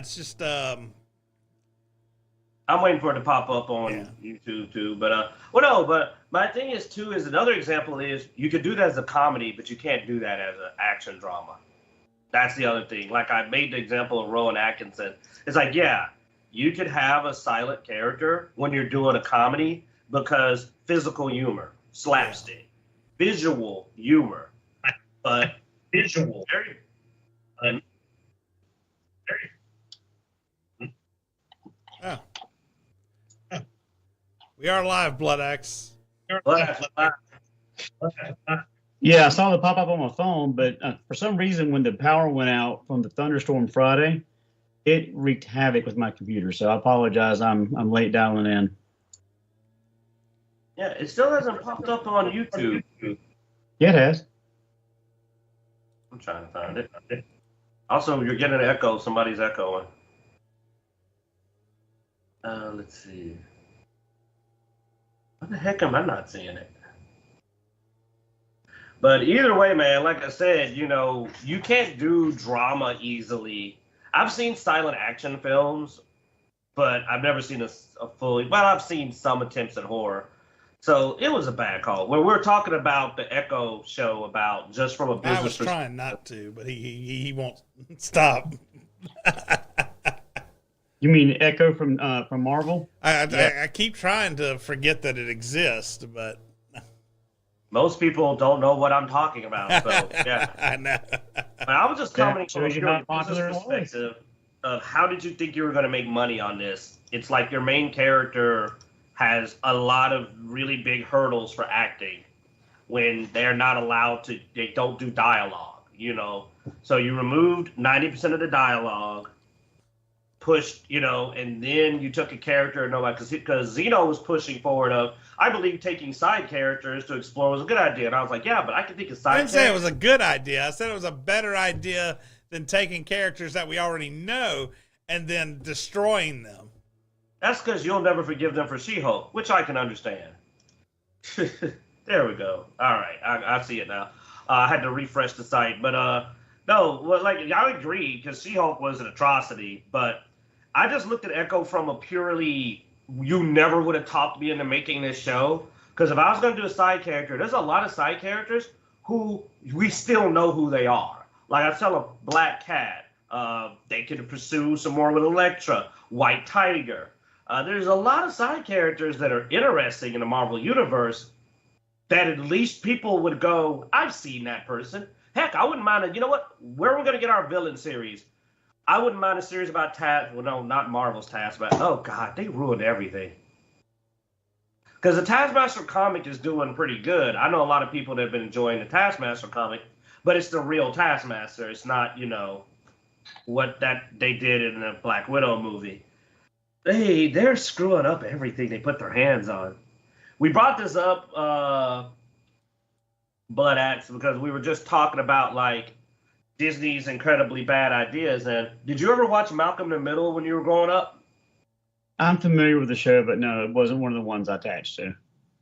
it's just I'm waiting for it to pop up on YouTube too. But well, no. But my thing is too is another example is you could do that as a comedy, but you can't do that as an action drama. That's the other thing. Like I made the example of Rowan Atkinson. It's like, yeah, you could have a silent character when you're doing a comedy because physical humor, slapstick, visual humor, but visual, very, very. oh, we are live, Bloodaxe. Yeah, I saw the pop up on my phone, but for some reason, when the power went out from the thunderstorm Friday, it wreaked havoc with my computer. So I apologize. I'm late dialing in. Yeah, it still hasn't popped up on YouTube. Yeah, it has. I'm trying to find it. Also, you're getting an echo. Somebody's echoing. Let's see. What the heck am I not seeing it? But either way, man, like I said, you know, you can't do drama easily. I've seen silent action films, but I've never seen a fully. Well, I've seen some attempts at horror. So it was a bad call. When we're talking about the Echo show about just from a business I was trying not to, but he won't stop. You mean Echo from Marvel? I keep trying to forget that it exists, but most people don't know what I'm talking about. So yeah, I know. But I was just commenting from a pure popular business perspective of how did you think you were going to make money on this? It's like your main character has a lot of really big hurdles for acting when they're not allowed to, they don't do dialogue, you know. So you removed 90% of the dialogue, pushed, you know, and then you took a character, because Zeno was pushing forward of, I believe taking side characters to explore was a good idea. And I was like, yeah, but I can think of side characters. I didn't say it was a good idea. I said it was a better idea than taking characters that we already know and then destroying them. That's because you'll never forgive them for She-Hulk, which I can understand. There we go. All right, I see it now. I had to refresh the site, but no, well, like I agree because She-Hulk was an atrocity, but I just looked at Echo from a purely you never would have talked me into making this show. Because if I was going to do a side character, there's a lot of side characters who we still know who they are. Like I tell a Black Cat, they could pursue some more with Elektra, White Tiger. There's a lot of side characters that are interesting in the Marvel Universe that at least people would go, I've seen that person. Heck, I wouldn't mind it. You know what? Where are we going to get our villain series? I wouldn't mind a series about Task. Well, no, not Marvel's Task, but oh God, they ruined everything. Because the Taskmaster comic is doing pretty good. I know a lot of people that have been enjoying the Taskmaster comic, but it's the real Taskmaster. It's not, you know, what that they did in the Black Widow movie. They're screwing up everything they put their hands on. We brought this up, Bloodaxe, because we were just talking about like Disney's incredibly bad ideas. And did you ever watch Malcolm in the Middle when you were growing up? I'm familiar with the show, but no, it wasn't one of the ones I attached to.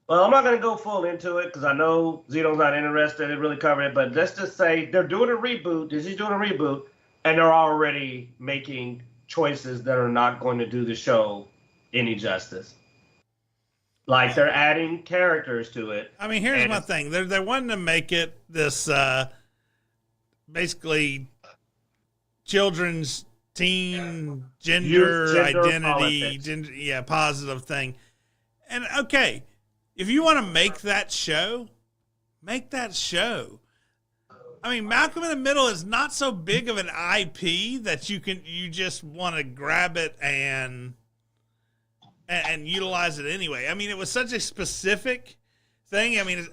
Well, I'm not going to go full into it because I know Zeno's not interested in really covering it. But let's just say they're doing a reboot. Disney's doing a reboot, and they're already making choices that are not going to do the show any justice. Like they're adding characters to it. I mean, here's my thing: they're wanting to make it this basically children's teen gender identity, positive thing. And okay, if you want to make that show, make that show. I mean, Malcolm in the Middle is not so big of an IP that you just want to grab it and utilize it anyway. I mean, it was such a specific thing. I mean,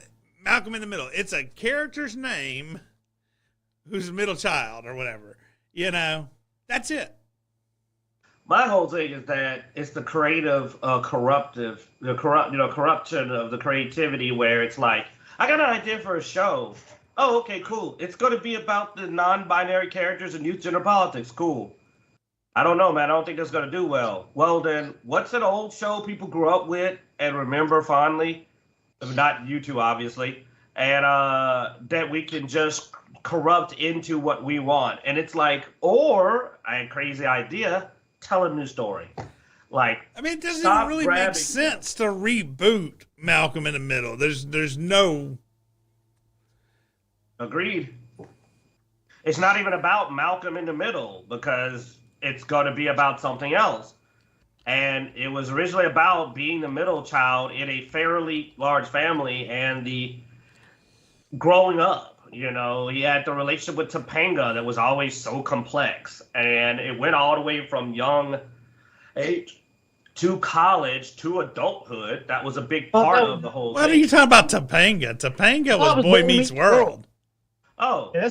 Malcolm in the Middle. It's a character's name who's a middle child or whatever. You know, that's it. My whole thing is that it's the creative, corruption of the creativity where it's like, I got an idea for a show. Oh, okay, cool. It's going to be about the non-binary characters and youth gender politics. Cool. I don't know, man. I don't think that's going to do well. Well, then, what's an old show people grew up with and remember fondly? Not you two, obviously. And that we can just corrupt into what we want. And it's like, or I had a crazy idea, tell a new story. Like, I mean, it doesn't even really make sense to reboot Malcolm in the Middle. There's no. Agreed. It's not even about Malcolm in the Middle because it's going to be about something else. And it was originally about being the middle child in a fairly large family and the growing up. You know, he had the relationship with Topanga that was always so complex. And it went all the way from young age to college to adulthood. That was a big part of the whole thing. What are you talking about, Topanga? Topanga was Boy Meets World. Oh. Yeah,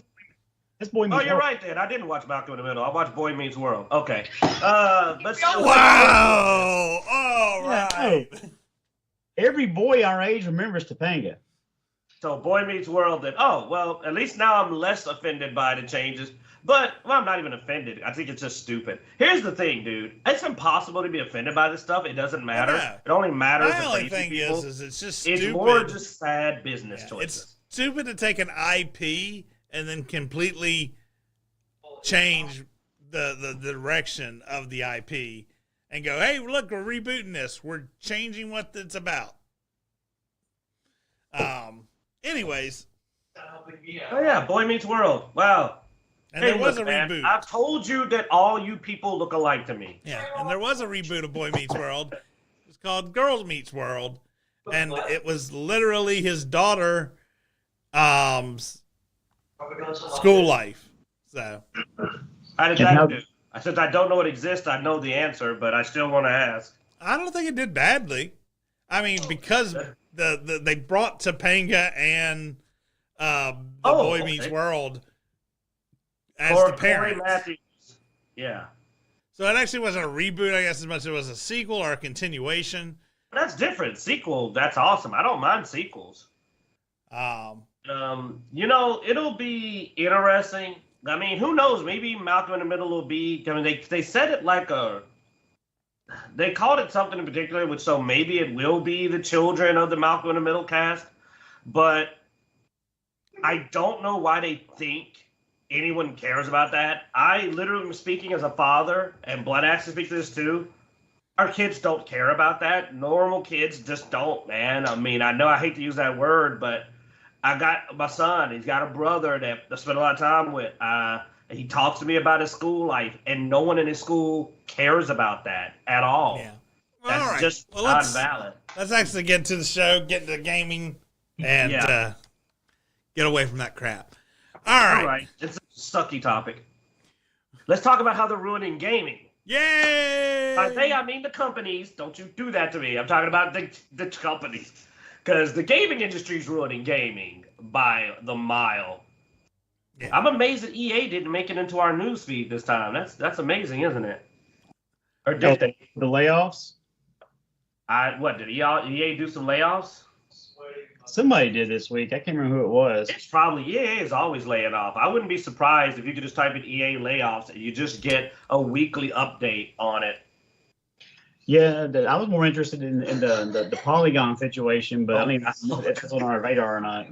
that's Boy Meets World. Oh, you're right then. I didn't watch Malcolm in the Middle. I watched Boy Meets World. Okay. Let's wow. All right. Yeah, every boy our age remembers Topanga. So Boy Meets World, then, oh, well, at least now I'm less offended by the changes. But, well, I'm not even offended. I think it's just stupid. Here's the thing, dude. It's impossible to be offended by this stuff. It doesn't matter. Yeah. It only matters My to only crazy thing people. is it's just stupid. It's more just sad business choices. It's stupid to take an IP and then completely change the direction of the IP and go, hey, look, we're rebooting this. We're changing what it's about. Anyways. Oh, yeah, Boy Meets World. Wow. And there was a reboot. Man, I've told you that all you people look alike to me. Yeah, and there was a reboot of Boy Meets World. It's called Girls Meets World. And it was literally his daughter school life. So how did that do? I said I don't know it exists. I know the answer, but I still want to ask. I don't think it did badly. I mean, because they brought Topanga and Boy Meets World as the parents. Yeah. So it actually wasn't a reboot, I guess, as much as it was a sequel or a continuation. That's different. Sequel, that's awesome. I don't mind sequels. You know, it'll be interesting. I mean, who knows? Maybe Malcolm in the Middle will be. I mean, they said it like they called it something in particular, which so maybe it will be the children of the Malcolm in the Middle cast. But I don't know why they think anyone cares about that. I literally am speaking as a father, and Bloodaxe speaks to this too. Our kids don't care about that. Normal kids just don't, man. I mean, I know I hate to use that word, but I got my son. He's got a brother that I spend a lot of time with. He talks to me about his school life, and no one in his school cares about that at all. Yeah. That's all right. just not valid. Let's actually get to the show, get into gaming, and get away from that crap. All right. It's a sucky topic. Let's talk about how they're ruining gaming. Yay! By they, I mean the companies. Don't you do that to me. I'm talking about the companies. Because the gaming industry is ruining gaming by the mile. Yeah. I'm amazed that EA didn't make it into our news feed this time. That's amazing, isn't it? Or did they? The layoffs? Did EA do some layoffs? Somebody did this week. I can't remember who it was. It's probably EA is always laying off. I wouldn't be surprised if you could just type in EA layoffs and you just get a weekly update on it. Yeah, I was more interested in the Polygon situation, but I mean, if it's on our radar or not.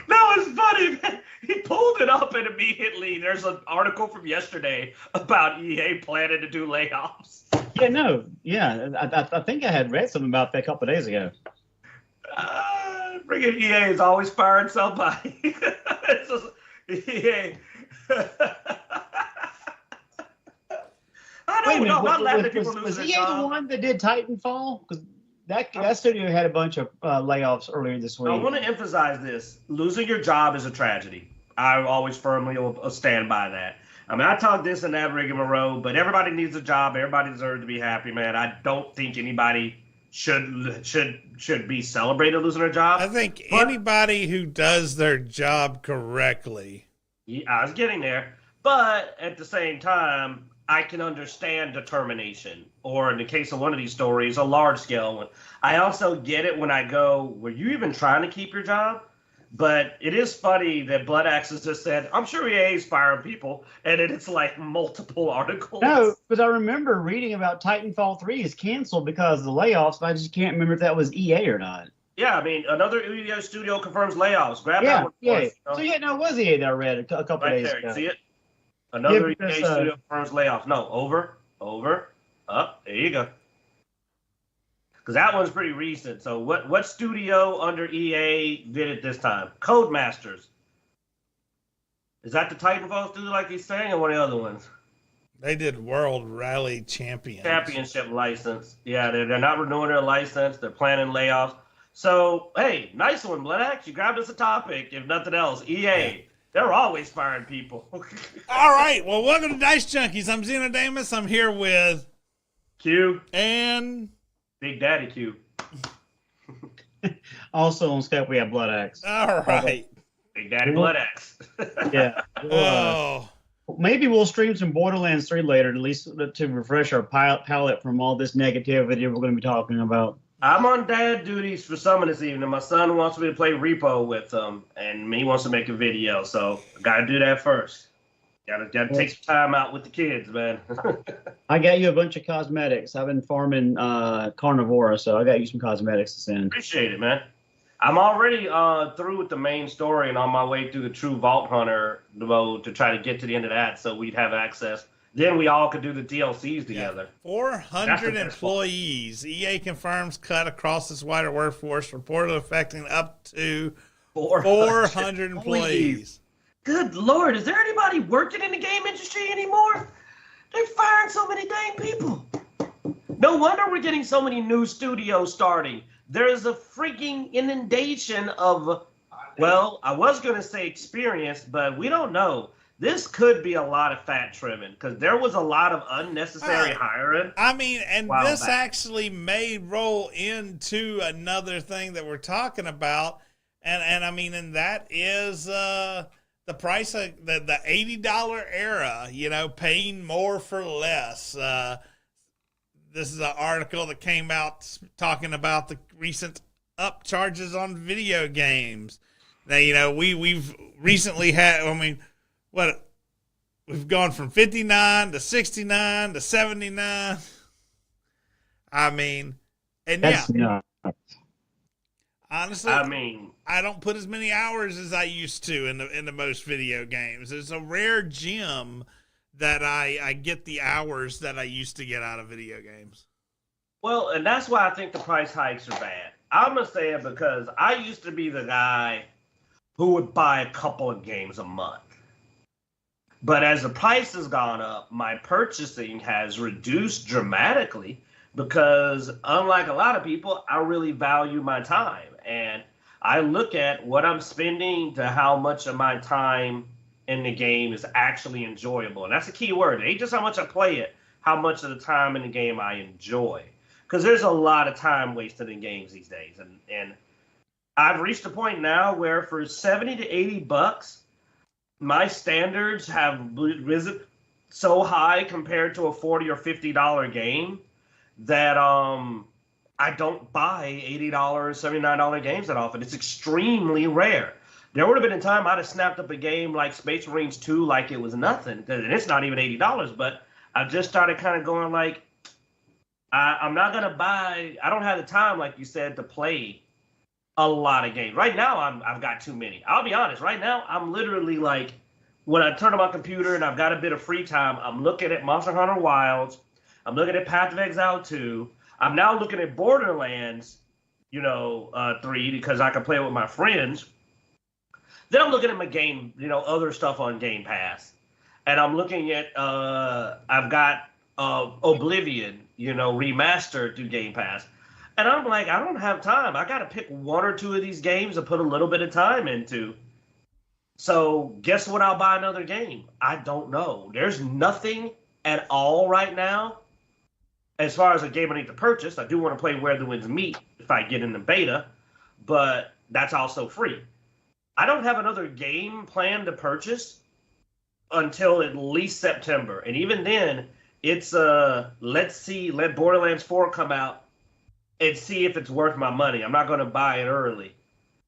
No, it's funny, man. He pulled it up and immediately there's an article from yesterday about EA planning to do layoffs. I think I had read something about that a couple of days ago. Friggin' EA is always firing somebody. It's just, EA. I don't know. I'm not laughing at people losing their job. Was EA the one that did Titanfall? Because that studio had a bunch of layoffs earlier this week. I want to emphasize this. Losing your job is a tragedy. I always firmly will stand by that. I mean, I talk this and that rigmarole, but everybody needs a job. Everybody deserves to be happy, man. I don't think anybody should be celebrated losing their job. I think anybody who does their job correctly. Yeah, I was getting there. But at the same time, I can understand determination, or in the case of one of these stories, a large-scale one. I also get it when I go, were you even trying to keep your job? But it is funny that Bloodaxe has just said, I'm sure EA is firing people, and it's like multiple articles. No, because I remember reading about Titanfall 3 is canceled because of the layoffs, but I just can't remember if that was EA or not. Yeah, I mean, another EA studio confirms layoffs. Grab that one. Yeah. Course, So yeah, no, it was EA that I read a couple right days there. ago. You see it? Another because, EA studio confirms layoffs. No, up. There you go. Because that one's pretty recent. So what studio under EA did it this time? Codemasters. Is that the Titanfall studio like he's saying, or one of the other ones? They did World Rally Championship license. Yeah, they're not renewing their license. They're planning layoffs. So, hey, nice one, Bloodaxe. You grabbed us a topic, if nothing else. EA, they're always firing people. All right. Well, welcome to Dicejunkies. I'm Xenodamus. I'm here with Q. And Big Daddy Q. Also on Skype, we have Bloodaxe. all right. Big Daddy Bloodaxe. Yeah. Maybe we'll stream some Borderlands 3 later, at least to refresh our palate from all this negativity we're going to be talking about. I'm on dad duties for some of this evening. My son wants me to play Repo with him, and he wants to make a video, so I got to do that first. Got to take some time out with the kids, man. I got you a bunch of cosmetics. I've been farming carnivora, so I got you some cosmetics to send. Appreciate it, man. I'm already through with the main story and on my way through the True Vault Hunter mode to try to get to the end of that so we'd have access. Then we all could do the DLCs together. 400 employees. EA confirms cut across its wider workforce, reportedly affecting up to 400 employees. Good Lord, is there anybody working in the game industry anymore? They're firing so many dang people. No wonder we're getting so many new studios starting. There's a freaking inundation of, well, I was going to say experience, but we don't know. This could be a lot of fat trimming because there was a lot of unnecessary hiring. I mean, and this actually may roll into another thing that we're talking about. And I mean, and that is the price of the $80 era, you know, paying more for less. This is an article that came out talking about the recent upcharges on video games. Now, you know, we've recently had, I mean, we've gone from 59 to 69 to 79. I mean, and That's honestly, I mean, I don't put as many hours as I used to in the most video games. It's a rare gem that I get the hours that I used to get out of video games. Well, and that's why I think the price hikes are bad. I'm going to say it because I used to be the guy who would buy a couple of games a month. But as the price has gone up, my purchasing has reduced dramatically because unlike a lot of people, I really value my time. And I look at what I'm spending to how much of my time in the game is actually enjoyable. And that's a key word. It ain't just how much I play it, how much of the time in the game I enjoy. Because there's a lot of time wasted in games these days. And I've reached a point now where for 70 to 80 bucks, my standards have risen so high compared to a $40 or $50 game that I don't buy $80, $79 games that often. It's extremely rare. There would have been a time I'd have snapped up a game like Space Marines 2 like it was nothing. And it's not even $80, but I've just started kind of going like, I'm not going to buy, I don't have the time, like you said, to play a lot of games. Right now, I've got too many. I'll be honest, right now, I'm literally like, when I turn on my computer and I've got a bit of free time, I'm looking at Monster Hunter Wilds, I'm looking at Path of Exile 2, I'm now looking at Borderlands, 3, because I can play it with my friends. Then I'm looking at my game, other stuff on Game Pass. And I'm looking at, I've got Oblivion, remastered through Game Pass. And I'm like, I don't have time. I got to pick one or two of these games and put a little bit of time into. So guess what? I'll buy another game. I don't know. There's nothing at all right now. As far as a game I need to purchase, I do want to play Where the Winds Meet if I get in the beta, but that's also free. I don't have another game planned to purchase until at least September. And even then, it's let Borderlands 4 come out and see if it's worth my money. I'm not going to buy it early.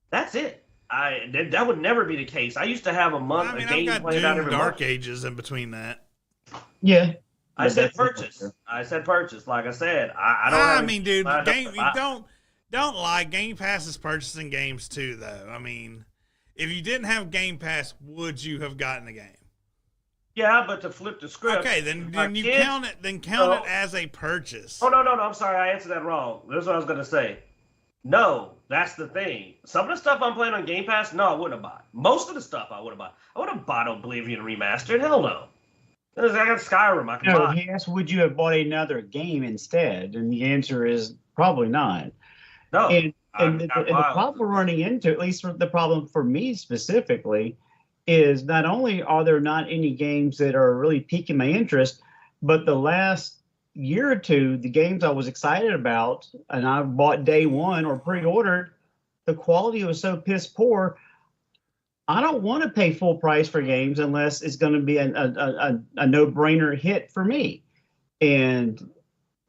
That's it. That would never be the case. I used to have a month a game planned out every month. Dark Ages in between that. Yeah. I said purchase. Like I said, I don't. I mean, dude, Don't lie. Game Pass is purchasing games too, though. I mean, if you didn't have Game Pass, would you have gotten the game? Yeah, but to flip the script. Okay, then you count it. Then count it as a purchase. Oh no! I'm sorry. I answered that wrong. This is what I was gonna say. No, that's the thing. Some of the stuff I'm playing on Game Pass, no, I wouldn't have bought. Most of the stuff I would have bought. I would have bought Oblivion Remastered. Hell no. I got Skyrim. I can buy. He asked, would you have bought another game instead? And the answer is probably not. No. And the problem we're running into, at least the problem for me specifically, is not only are there not any games that are really piquing my interest, but the last year or two, the games I was excited about and I bought day one or pre-ordered, the quality was so piss poor. I don't want to pay full price for games unless it's going to be a no-brainer hit for me. And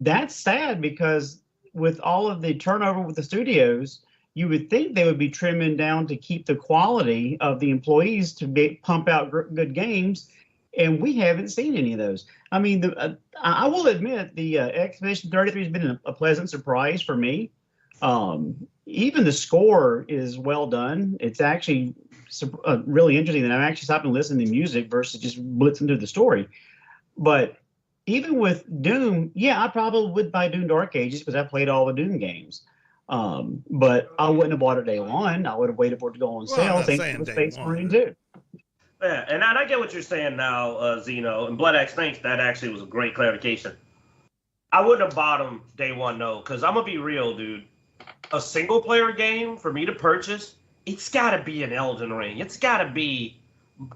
that's sad because with all of the turnover with the studios, you would think they would be trimming down to keep the quality of the employees to pump out good games, and we haven't seen any of those. I mean, I will admit the Expedition 33 has been a pleasant surprise for me. Even the score is well done. It's actually really interesting, and I'm actually stopping to listen to music versus just blitzing through the story. But even with Doom, yeah, I probably would buy Doom Dark Ages because I played all the Doom games. But I wouldn't have bought it day one. I would have waited for it to go on sale. Same with Space Marine too. Yeah, and I get what you're saying now, Zeno. And Bloodaxe, thanks. That actually was a great clarification. I wouldn't have bought them day one, no, because I'm going to be real, dude. A single-player game, for me to purchase, it's got to be an Elden Ring. It's got to be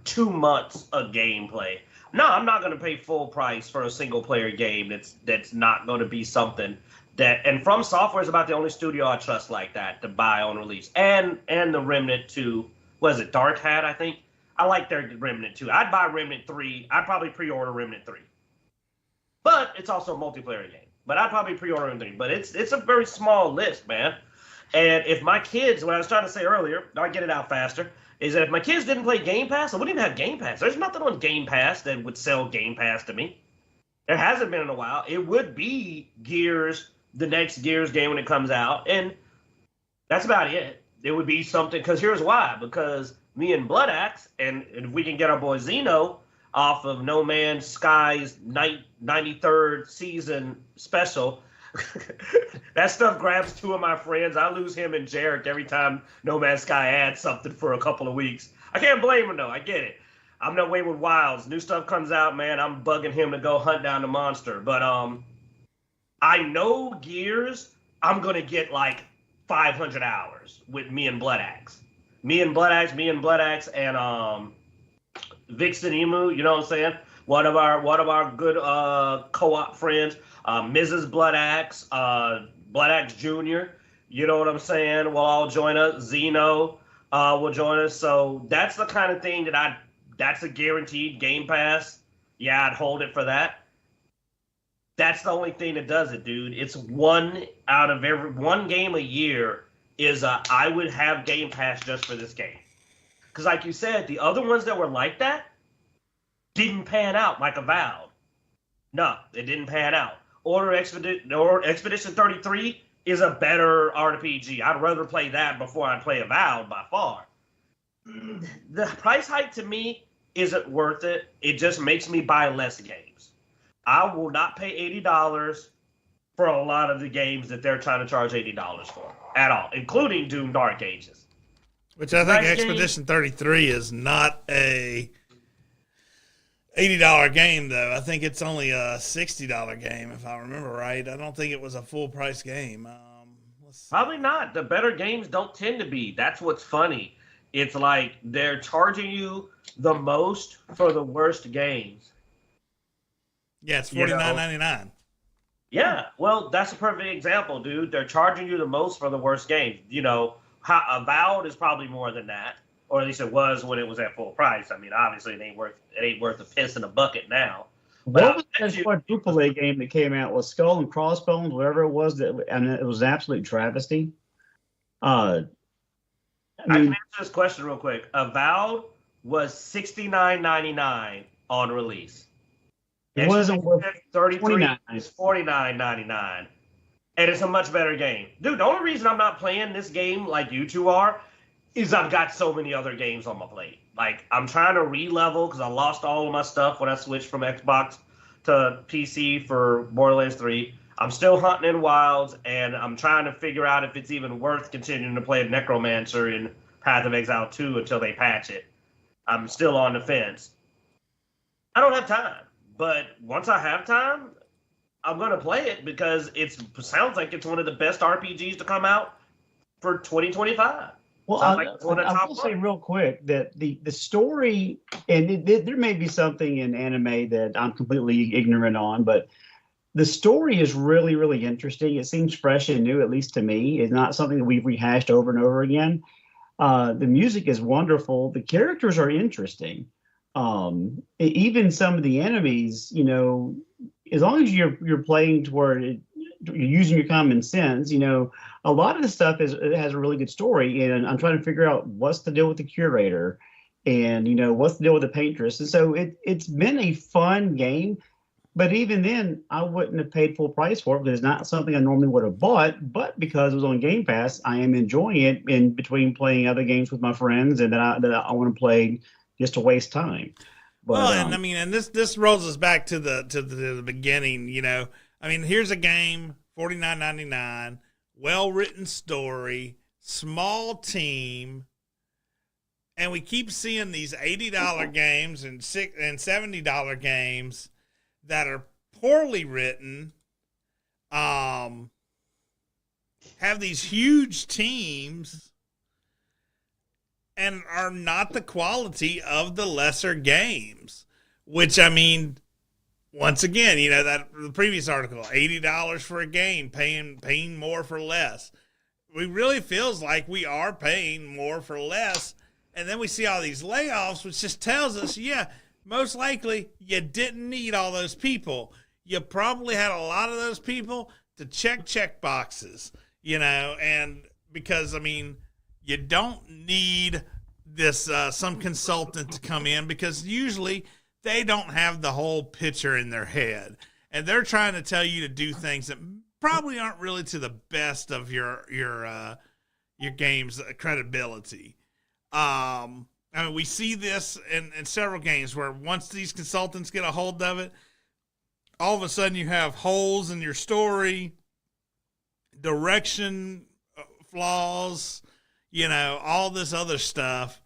2 months of gameplay. No, I'm not going to pay full price for a single-player game that's not going to be something that... And From Software is about the only studio I trust like that to buy on release. And the Remnant 2, what is it, Dark Hat, I think? I like their Remnant 2. I'd buy Remnant 3. I'd probably pre-order Remnant 3. But it's also a multiplayer game. But I'd probably pre-order Remnant 3. But it's a very small list, man. And if my kids, what I was trying to say earlier, I'll get it out faster, is that if my kids didn't play Game Pass, I wouldn't even have Game Pass. There's nothing on Game Pass that would sell Game Pass to me. There hasn't been in a while. It would be Gears, the next Gears game when it comes out. And that's about it. It would be something, because here's why. Because me and Bloodaxe, and if we can get our boy Zeno off of No Man's Sky's 93rd season special, that stuff grabs 2 of my friends. I lose him and Jarek every time No Man's Sky adds something for a couple of weeks. I can't blame him, though. I get it. I'm no way with Wilds. New stuff comes out, man. I'm bugging him to go hunt down the monster. But I know Gears, I'm going to get like 500 hours with me and Bloodaxe. Me and Bloodaxe, and Vixen Emu, you know what I'm saying? One of our good co-op friends, Mrs. Bloodaxe, Bloodaxe Jr., you know what I'm saying, will all join us. Zeno will join us. So that's the kind of thing that's a guaranteed Game Pass. Yeah, I'd hold it for that. That's the only thing that does it, dude. It's one game a year is I would have Game Pass just for this game. Because like you said, the other ones that were like that didn't pan out like Avowed. No, it didn't pan out. Expedition 33 is a better RPG. I'd rather play that before I play Avowed by far. The price hike to me isn't worth it. It just makes me buy less games. I will not pay $80 for a lot of the games that they're trying to charge $80 for at all, including Doom Dark Ages. Which I think Expedition 33 is not a $80 game, though. I think it's only a $60 game, if I remember right. I don't think it was a full price game. Probably not. The better games don't tend to be. That's what's funny. It's like they're charging you the most for the worst games. Yeah, it's $49.99. Yeah, well, that's a perfect example, dude. They're charging you the most for the worst games. You know, Avowed is probably more than that, or at least it was when it was at full price. I mean, obviously, it ain't worth a piss in a bucket now. What was that quadruple A game that came out with Skull and Crossbones, whatever it was, and it was an absolute travesty? I can answer this question real quick. Avowed was $69.99 on release. It wasn't worth 33 is $49.99. and it's a much better game. Dude, the only reason I'm not playing this game like you two are is I've got so many other games on my plate. Like, I'm trying to re-level because I lost all of my stuff when I switched from Xbox to PC for Borderlands 3. I'm still hunting in wilds, and I'm trying to figure out if it's even worth continuing to play Necromancer in Path of Exile 2 until they patch it. I'm still on the fence. I don't have time, but once I have time, I'm going to play it because it sounds like it's one of the best RPGs to come out for 2025. Well, I will say real quick that the story, and there may be something in anime that I'm completely ignorant on, but the story is really, really interesting. It seems fresh and new, at least to me. It's not something that we've rehashed over and over again. The music is wonderful. The characters are interesting. Even some of the enemies, you know, as long as you're playing toward it, you're using your common sense, you know, a lot of the stuff has a really good story, and I'm trying to figure out what's the deal with the curator, and you know what's the deal with the paintress. And so it's been a fun game, but even then I wouldn't have paid full price for it because it's not something I normally would have bought. But because it was on Game Pass, I am enjoying it in between playing other games with my friends and that I want to play just to waste time. But, well, and I mean, and this rolls us back to the beginning. You know, I mean, here's a game, $49.99, well-written story, small team, and we keep seeing these $80 games and $70 games that are poorly written, have these huge teams, and are not the quality of the lesser games. Which, I mean, once again, you know, that the previous article, $80 for a game, paying more for less. It really feels like we are paying more for less. And then we see all these layoffs, which just tells us, yeah, most likely you didn't need all those people. You probably had a lot of those people to check boxes, you know, and because, I mean, you don't need this some consultant to come in because usually they don't have the whole picture in their head, and they're trying to tell you to do things that probably aren't really to the best of your game's credibility. I mean, we see this in several games where once these consultants get a hold of it, all of a sudden you have holes in your story, direction flaws, you know, all this other stuff.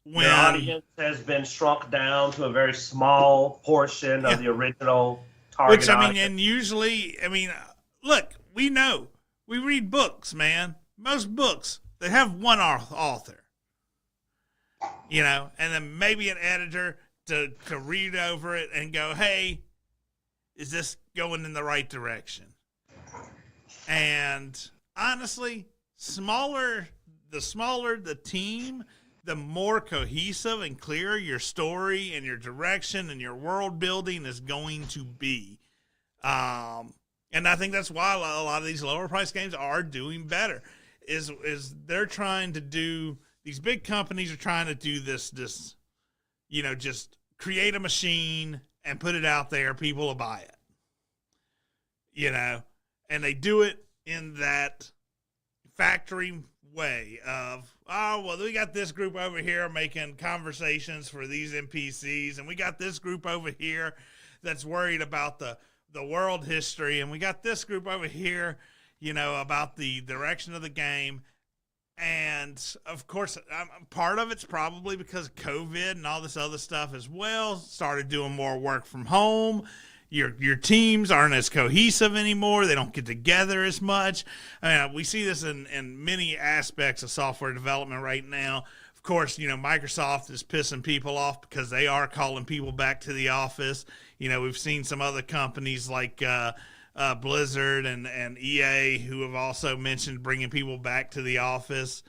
When the audience has been shrunk down to a very small portion of the original target Which, I mean, audience. and usually, I mean, look, we know. We read books, man. Most books, they have one author. You know, and then maybe an editor to read over it and go, hey, is this going in the right direction? And honestly, the smaller the team, the more cohesive and clear your story and your direction and your world building is going to be. And I think that's why a lot of these lower price games are doing better. Is they're trying to do, these big companies are trying to do this, you know, just create a machine and put it out there, people will buy it. You know, and they do it in that factory way of, oh, well, we got this group over here making conversations for these NPCs, and we got this group over here that's worried about the world history, and we got this group over here, you know, about the direction of the game. And of course, part of it's probably because of COVID and all this other stuff as well. Started doing more work from home. Your teams aren't as cohesive anymore. They don't get together as much. I mean, we see this in many aspects of software development right now. Of course, you know, Microsoft is pissing people off because they are calling people back to the office. You know, we've seen some other companies like Blizzard and EA who have also mentioned bringing people back to the office.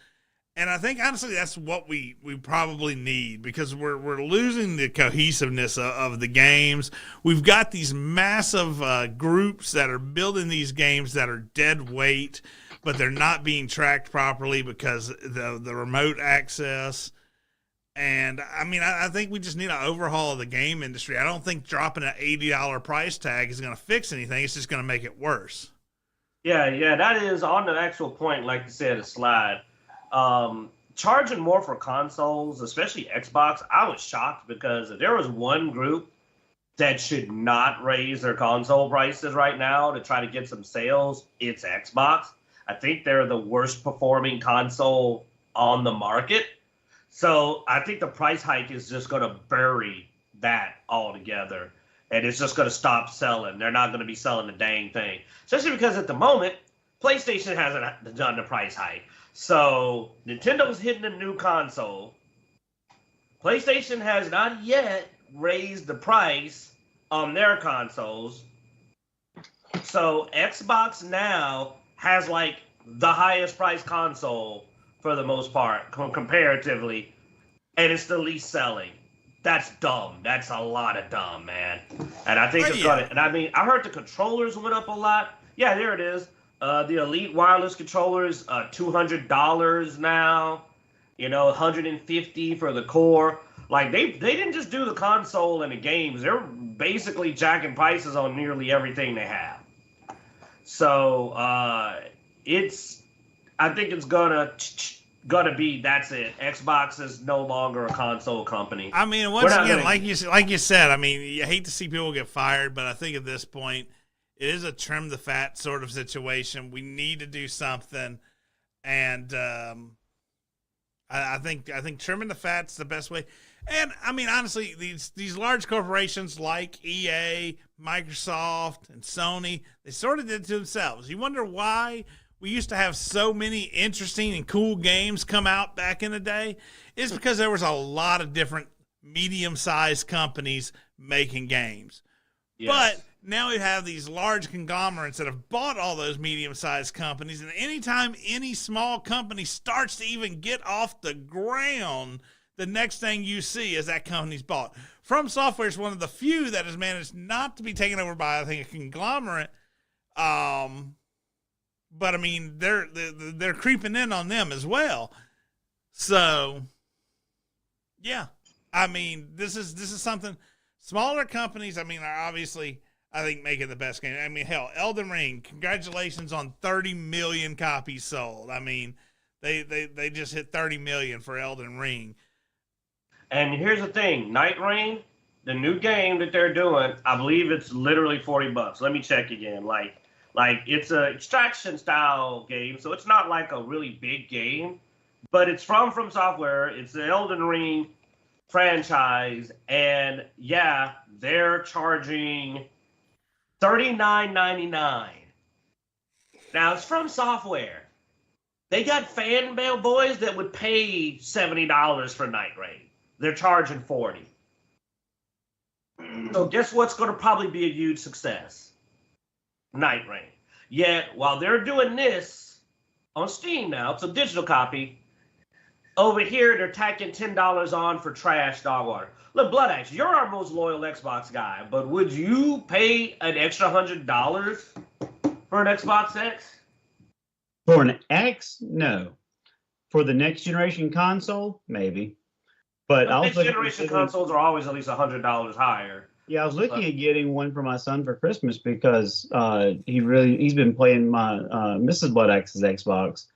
And I think, honestly, that's what we probably need because we're losing the cohesiveness of the games. We've got these massive groups that are building these games that are dead weight, but they're not being tracked properly because the remote access. And, I mean, I think we just need an overhaul of the game industry. I don't think dropping an $80 price tag is going to fix anything. It's just going to make it worse. Yeah, that is on the actual point, like you said, a slide. Charging more for consoles, especially Xbox, I was shocked because if there was one group that should not raise their console prices right now to try to get some sales, it's Xbox. I think they're the worst performing console on the market. So I think the price hike is just going to bury that altogether. And it's just going to stop selling. They're not going to be selling the dang thing. Especially because at the moment, PlayStation hasn't done the price hike. So Nintendo's hitting a new console. PlayStation has not yet raised the price on their consoles. So Xbox now has like the highest priced console for the most part, comparatively, and it's the least selling. That's dumb. That's a lot of dumb, man. And I think it's gonna. And I mean, I heard the controllers went up a lot. Yeah, there it is. The Elite wireless controllers, $200 now. $150 for the core. Like they didn't just do the console and the games. They're basically jacking prices on nearly everything they have. So I think it's gonna be that's it. Xbox is no longer a console company. I mean, once again, like you said, I mean, you hate to see people get fired, but I think at this point, it is a trim the fat sort of situation. We need to do something, and I think trimming the fat's the best way. And I mean, honestly, these large corporations like EA, Microsoft, and Sony, they sort of did it to themselves. You wonder why we used to have so many interesting and cool games come out back in the day? It's because there was a lot of different medium-sized companies making games. Yes. But now we have these large conglomerates that have bought all those medium-sized companies, and anytime any small company starts to even get off the ground, the next thing you see is that company's bought. From Software is one of the few that has managed not to be taken over by, I think, a conglomerate. But I mean, they're creeping in on them as well. So, yeah, I mean, this is something. Smaller companies, I mean, are obviously, I think, making the best game. I mean, hell, Elden Ring, congratulations on 30 million copies sold. I mean, they just hit 30 million for Elden Ring. And here's the thing, Night Rain, the new game that they're doing, I believe it's literally $40. Let me check again. Like it's a extraction style game, so it's not like a really big game, but it's from Software. It's the Elden Ring franchise, and yeah, they're charging $39.99. Now it's from Software. They got fan mail boys that would pay $70 for Night Rain. They're charging $40. So guess what's going to probably be a huge success? Night Rain. Yet, while they're doing this on Steam now, it's a digital copy, over here they're tacking $10 on for trash dog water. Look, Bloodaxe, you're our most loyal Xbox guy, but would you pay an extra $100 for an Xbox X? For an X? No. For the next generation console? Maybe. But next generation consoles are always at least $100 higher. Yeah, I was looking at getting one for my son for Christmas because he's been playing my Mrs. Bloodaxe's Xbox,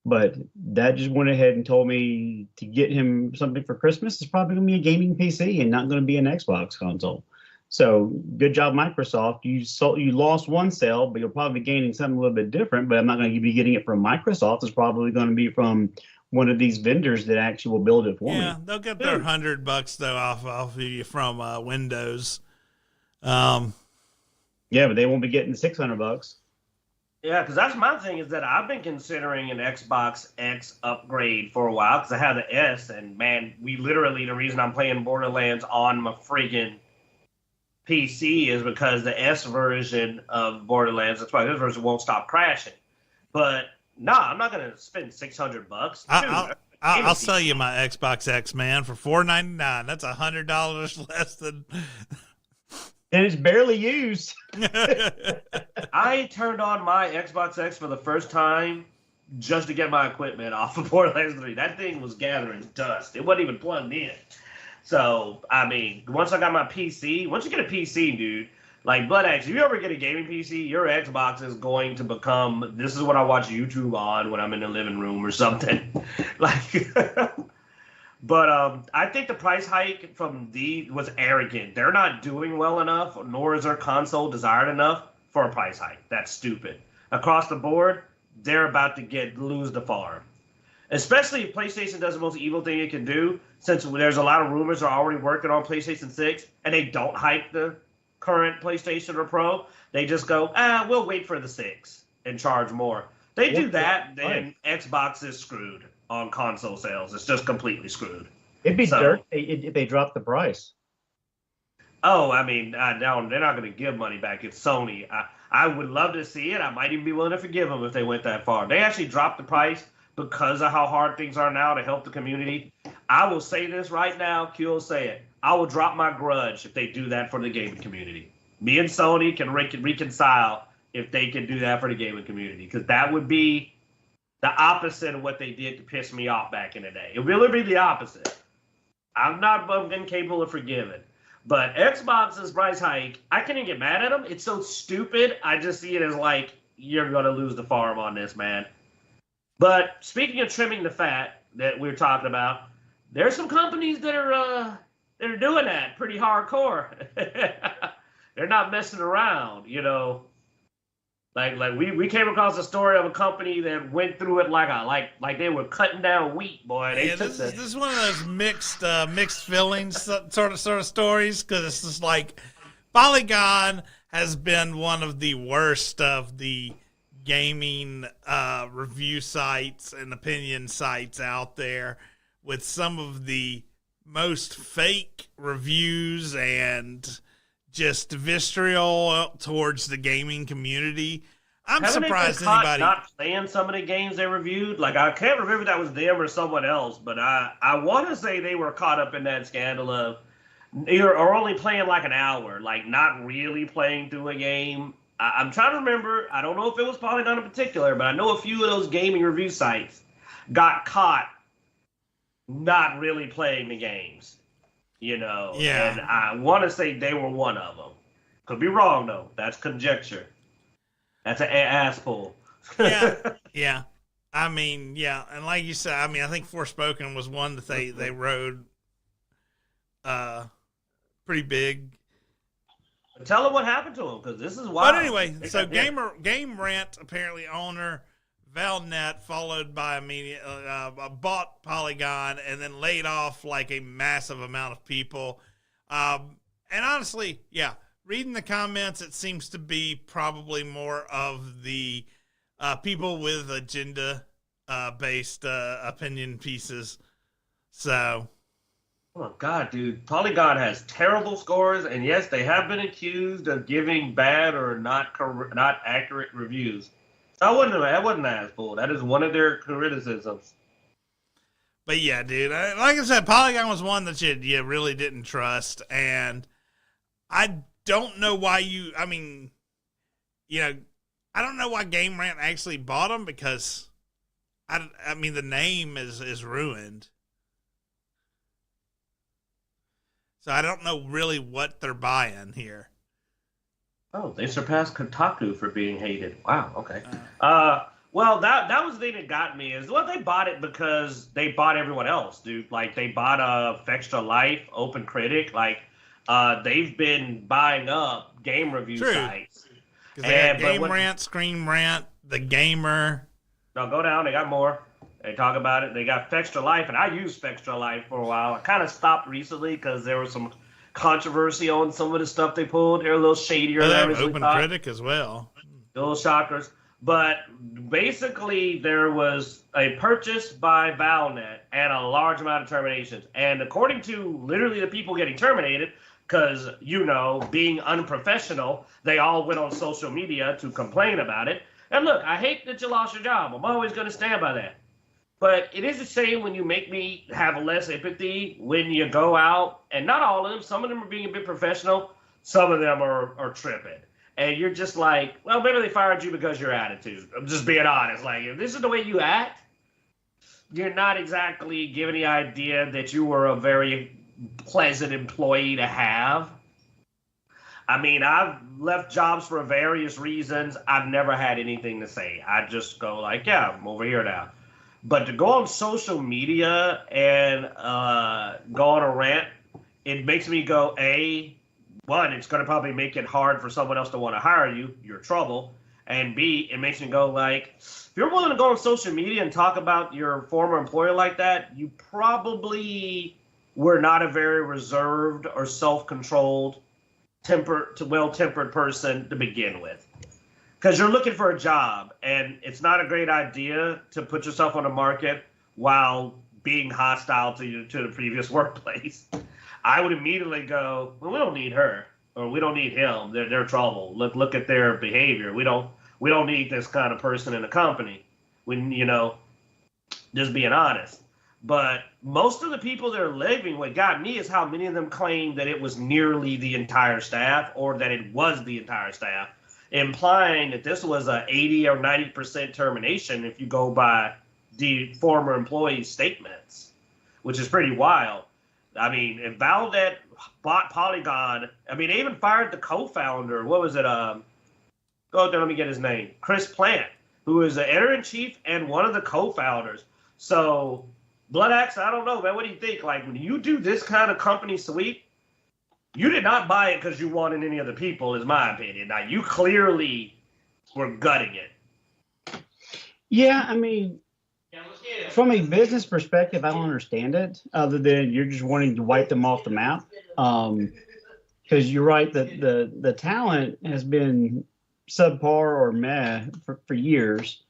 but Dad just went ahead and told me to get him something for Christmas. It's probably going to be a gaming PC and not going to be an Xbox console. So good job, Microsoft. You lost one sale, but you'll probably be gaining something a little bit different. But I'm not going to be getting it from Microsoft. It's probably going to be from one of these vendors that actually will build it for me. Yeah, they'll get their $100 though off of you from Windows. Yeah, but they won't be getting $600. Yeah, because that's my thing is that I've been considering an Xbox X upgrade for a while because I have the S, and man, the reason I'm playing Borderlands on my friggin' PC is because the S version of Borderlands, that's why this version won't stop crashing. But I'm not gonna spend $600. I'll sell you my Xbox X, man, for $499. That's $100 less than. And it's barely used. I turned on my Xbox X for the first time just to get my equipment off of Borderlands 3. That thing was gathering dust. It wasn't even plugged in. So, I mean, once I got my PC, once you get a PC, dude, Like, Bloodaxe, if you ever get a gaming PC, your Xbox is going to become, this is what I watch YouTube on when I'm in the living room or something. Like, but I think the price hike from was arrogant. They're not doing well enough, nor is their console desired enough for a price hike. That's stupid. Across the board, they're about to lose the farm. Especially if PlayStation does the most evil thing it can do, since there's a lot of rumors are already working on PlayStation 6, and they don't hype the current PlayStation or Pro. They just go, we'll wait for the 6 and charge more. They do that, then Xbox is screwed on console sales. It's just completely screwed. It'd be dirt if they dropped the price. Oh, I mean, no, they're not going to give money back. It's Sony. I would love to see it. I might even be willing to forgive them if they went that far. They actually dropped the price because of how hard things are now to help the community. I will say this right now. Q will say it. I will drop my grudge if they do that for the gaming community. Me and Sony can reconcile if they can do that for the gaming community, because that would be the opposite of what they did to piss me off back in the day. It would really be the opposite. I'm not incapable of forgiving. But Xbox's price hike, I can't even get mad at them. It's so stupid. I just see it as like, you're going to lose the farm on this, man. But speaking of trimming the fat that we're talking about, there's some companies that are doing that pretty hardcore. They're not messing around, you know. Like we came across a story of a company that went through it like they were cutting down wheat, boy. This is one of those mixed feelings sort of stories, because it's just like Polygon has been one of the worst of the gaming review sites and opinion sites out there, with some of the most fake reviews and just vitriol towards the gaming community. I'm surprised anybody not playing some of the games they reviewed. Like, I can't remember if that was them or someone else, but I want to say they were caught up in that scandal of either or only playing like an hour, like not really playing through a game. I'm trying to remember. I don't know if it was Polygon in particular, but I know a few of those gaming review sites got caught not really playing the games, you know. Yeah. And I want to say they were one of them. Could be wrong though. That's conjecture. That's an ass pull. Yeah. I mean, yeah, and like you said, I mean, I think Forspoken was one that they rode pretty big. Tell them what happened to him, because this is wild. But anyway, so Game Rant apparently owner Valnet, followed by bought Polygon and then laid off like a massive amount of people. And honestly, yeah, reading the comments, it seems to be probably more of the people with agenda based opinion pieces. So, oh God, dude, Polygon has terrible scores, and yes, they have been accused of giving bad or not accurate reviews. I wasn't as full. That is one of their criticisms. But yeah, dude, like I said, Polygon was one that you really didn't trust, and I don't know why I don't know why Game Rant actually bought them, because I mean the name is ruined. So I don't know really what they're buying here. Oh, they surpassed Kotaku for being hated. Wow, okay. Well, that was the thing that got me is, well, they bought it because they bought everyone else, dude. Like, they bought Fextra Life, Open Critic. Like, they've been buying up game review sites. Because they got Game Rant, Screen Rant, The Gamer. No, go down. They got more. They talk about it. They got Fextra Life, and I used Fextra Life for a while. I kind of stopped recently because there was some controversy on some of the stuff they pulled. They're a little shadier than I originally Open thought. Critic as well. Little shockers. But basically, there was a purchase by Valnet and a large amount of terminations. And according to literally the people getting terminated, because, being unprofessional, they all went on social media to complain about it. And look, I hate that you lost your job. I'm always going to stand by that. But it is a shame when you make me have less empathy when you go out, and not all of them, some of them are being a bit professional, some of them are tripping. And you're just like, well, maybe they fired you because of your attitude. I'm just being honest. Like, if this is the way you act, you're not exactly giving the idea that you were a very pleasant employee to have. I mean, I've left jobs for various reasons. I've never had anything to say. I just go like, yeah, I'm over here now. But to go on social media and go on a rant, it makes me go, one, it's going to probably make it hard for someone else to want to hire you. You're trouble. And B, it makes me go like, if you're willing to go on social media and talk about your former employer like that, you probably were not a very reserved or self-controlled, well-tempered person to begin with. Because you're looking for a job, and it's not a great idea to put yourself on the market while being hostile to the previous workplace. I would immediately go, well, we don't need her, or we don't need him. They're trouble. Look at their behavior. We don't need this kind of person in the company. When just being honest. But most of the people they're leaving, what got me is how many of them claimed that it was nearly the entire staff, or that it was the entire staff, implying that this was a 80 or 90% termination if you go by the former employees' statements, which is pretty wild. I mean, if Valdez bought Polygon, I mean, they even fired the co-founder. What was it? Go there, let me get his name. Chris Plant, who is the editor-in-chief and one of the co-founders. So, Bloodaxe, I don't know, man. What do you think? Like, when you do this kind of company sweep, you did not buy it because you wanted any other people, is my opinion. Now, you clearly were gutting it. Yeah, I mean, from a business perspective, I don't understand it, other than you're just wanting to wipe them off the map. Because you're right, that the talent has been subpar or meh for years.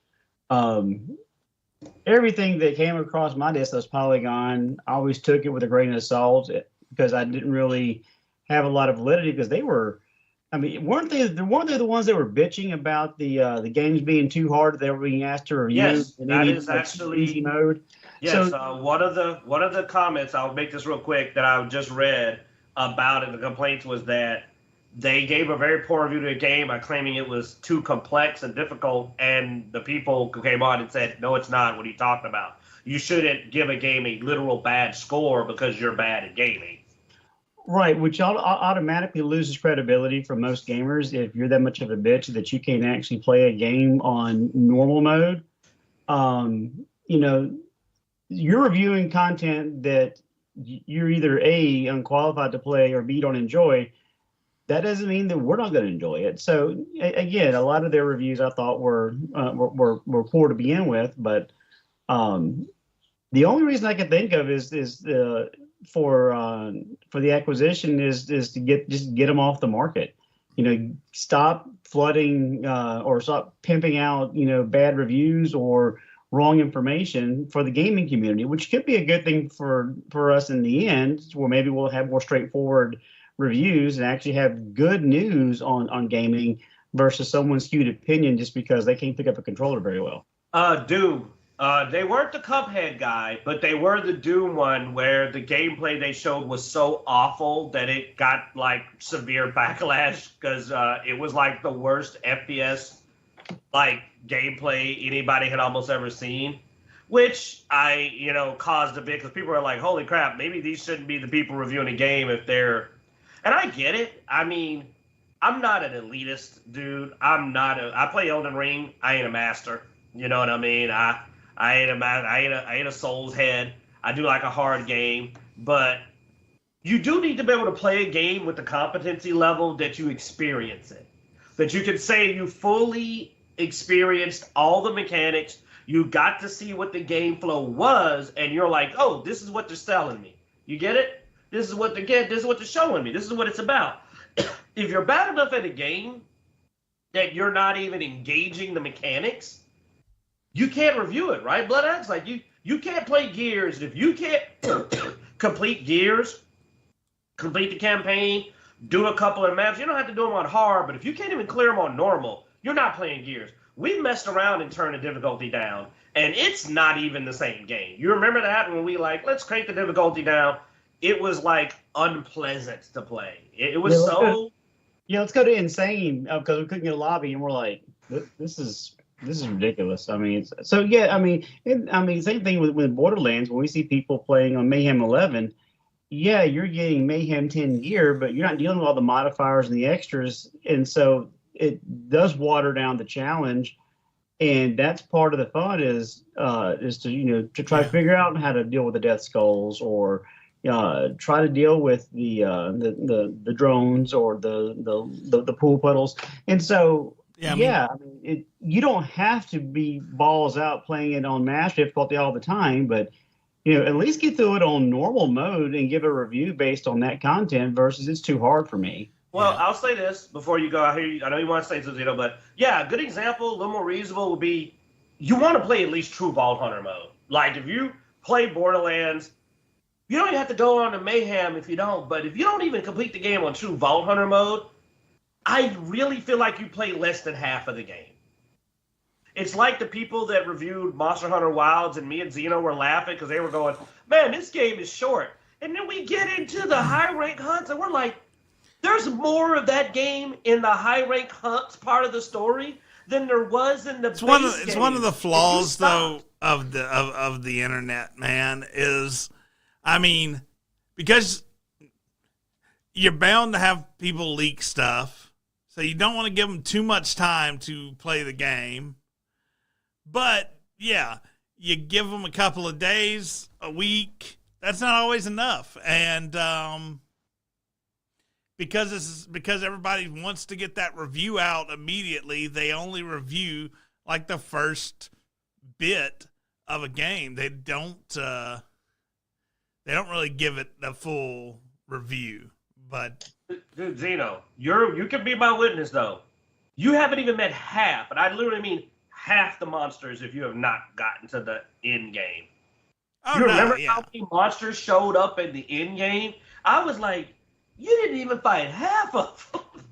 Everything that came across my desk as Polygon, I always took it with a grain of salt because I didn't really have a lot of validity, because they were, I mean, weren't they the ones that were bitching about the games being too hard that they were being asked to review? Yes, that is actually easy mode. Yes, so, one of the comments, I'll make this real quick, that I just read about it. The complaints was that they gave a very poor review to the game by claiming it was too complex and difficult, and the people who came on and said, no, it's not. What are you talking about? You shouldn't give a game a literal bad score because you're bad at gaming. Right, which automatically loses credibility for most gamers if you're that much of a bitch that you can't actually play a game on normal mode. You're reviewing content that you're either A, unqualified to play, or B, don't enjoy. That doesn't mean that we're not going to enjoy it. So again, a lot of their reviews I thought were poor to begin with, but the only reason I can think of is for the acquisition is to get them off the market. Stop flooding or stop pimping out bad reviews or wrong information for the gaming community, which could be a good thing for us in the end, where maybe we'll have more straightforward reviews and actually have good news on gaming versus someone's skewed opinion just because they can't pick up a controller very well. Doom. They weren't the Cuphead guy, but they were the Doom one, where the gameplay they showed was so awful that it got like severe backlash because it was like the worst FPS like gameplay anybody had almost ever seen, which I caused a bit because people are like, holy crap, maybe these shouldn't be the people reviewing a game if they're, and I get it. I mean, I'm not an elitist dude. I play Elden Ring. I ain't a master. You know what I mean? I ain't a soul's head. I do like a hard game, but you do need to be able to play a game with the competency level that you experience it. That you can say you fully experienced all the mechanics, you got to see what the game flow was, and you're like, oh, this is what they're selling me. You get it? This is what they're showing me. This is what it's about. If you're bad enough at a game that you're not even engaging the mechanics, you can't review it, right, Bloodaxe? Like, you can't play Gears. If you can't complete Gears, complete the campaign, do a couple of maps, you don't have to do them on hard, but if you can't even clear them on normal, you're not playing Gears. We messed around and turned the difficulty down, and it's not even the same game. You remember that when we let's crank the difficulty down? It was unpleasant to play. It was let's go to Insane because we couldn't get a lobby, and we're like, this is ridiculous. I mean, same thing with Borderlands. When we see people playing on Mayhem 11, yeah, you're getting Mayhem 10 gear, but you're not dealing with all the modifiers and the extras, and so it does water down the challenge. And that's part of the fun is to to try to figure out how to deal with the death skulls, or try to deal with the drones, or the pool puddles. And so I mean, you don't have to be balls out playing it on master difficulty all the time, but at least get through it on normal mode and give a review based on that content versus it's too hard for me. Well, I'll say this before you go. I know you want to say something, but yeah, a good example, a little more reasonable would be you want to play at least true Vault Hunter mode. Like if you play Borderlands, you don't even have to go on to Mayhem if you don't, but if you don't even complete the game on true Vault Hunter mode, I really feel like you play less than half of the game. It's like the people that reviewed Monster Hunter Wilds, and me and Xeno were laughing because they were going, man, this game is short. And then we get into the high rank hunts and we're like, there's more of that game in the high rank hunts part of the story than there was in the base game. It's one of the flaws though of the internet, man, is I mean, because you're bound to have people leak stuff, so you don't want to give them too much time to play the game. But yeah, you give them a couple of days, a week, that's not always enough. And because everybody wants to get that review out immediately, they only review like the first bit of a game. They don't really give it the full review. But dude, Zeno, you can be my witness though. You haven't even met half, and I literally mean half the monsters if you have not gotten to the end game. Oh, you remember how many monsters showed up in the end game? I was like, you didn't even fight half of them.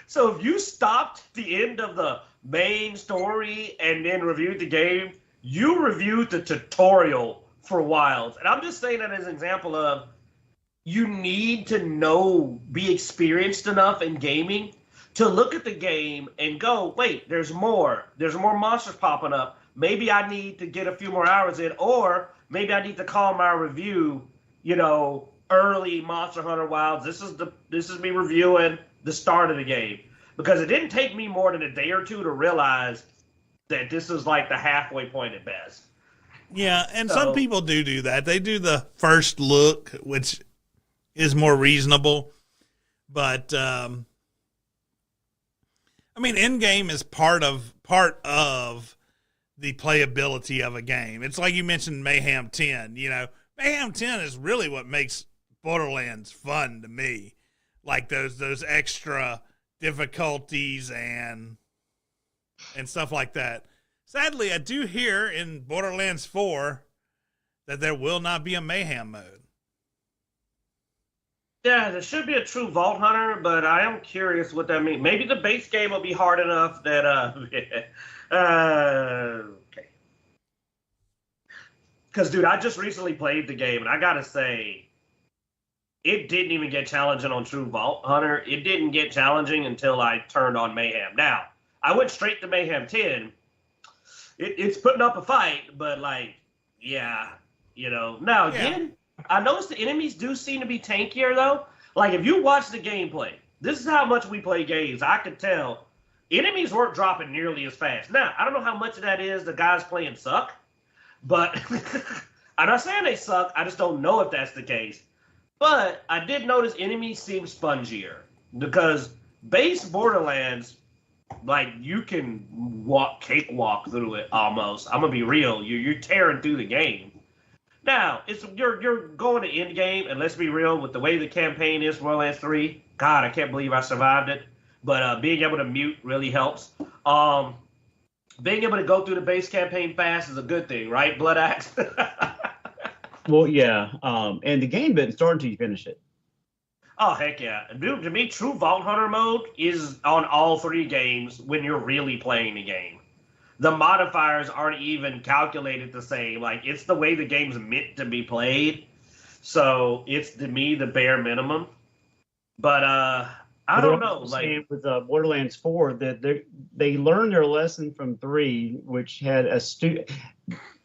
So if you stopped the end of the main story and then reviewed the game, you reviewed the tutorial for Wilds. And I'm just saying that as an example of you need to be experienced enough in gaming to look at the game and go, wait, there's more. There's more monsters popping up. Maybe I need to get a few more hours in, or maybe I need to call my review, early Monster Hunter Wilds. This is me reviewing the start of the game, because it didn't take me more than a day or two to realize that this is like the halfway point at best. Yeah, and some people do that. They do the first look, which is more reasonable. But I mean, end game is part of the playability of a game. It's like you mentioned Mayhem 10. Mayhem 10 is really what makes Borderlands fun to me. Like those extra difficulties and stuff like that. Sadly, I do hear in Borderlands 4 that there will not be a Mayhem mode. Yeah, there should be a true Vault Hunter, but I am curious what that means. Maybe the base game will be hard enough that okay. Because, dude, I just recently played the game, and I gotta say, it didn't even get challenging on True Vault Hunter. It didn't get challenging until I turned on Mayhem. Now, I went straight to Mayhem 10. It's putting up a fight, but, Now, again, I noticed the enemies do seem to be tankier, though. Like, if you watch the gameplay, this is how much we play games. I could tell enemies weren't dropping nearly as fast. Now, I don't know how much of that is the guys playing suck, but I'm not saying they suck. I just don't know if that's the case. But I did notice enemies seem spongier, because base Borderlands, like, you can cakewalk through it almost. I'm gonna be real. You're tearing through the game. Now, you're going to end game, and let's be real, with the way the campaign is for Borderlands 3, God, I can't believe I survived it. But being able to mute really helps. Being able to go through the base campaign fast is a good thing, right, Bloodaxe? Well, yeah. And the game didn't start until you finish it. Oh, heck yeah. Dude, to me, true Vault Hunter mode is on all three games when you're really playing the game. The modifiers aren't even calculated the same. Like, it's the way the game's meant to be played. So it's, to me, the bare minimum. But I don't know. Like, with Borderlands 4, that they learned their lesson from 3, which had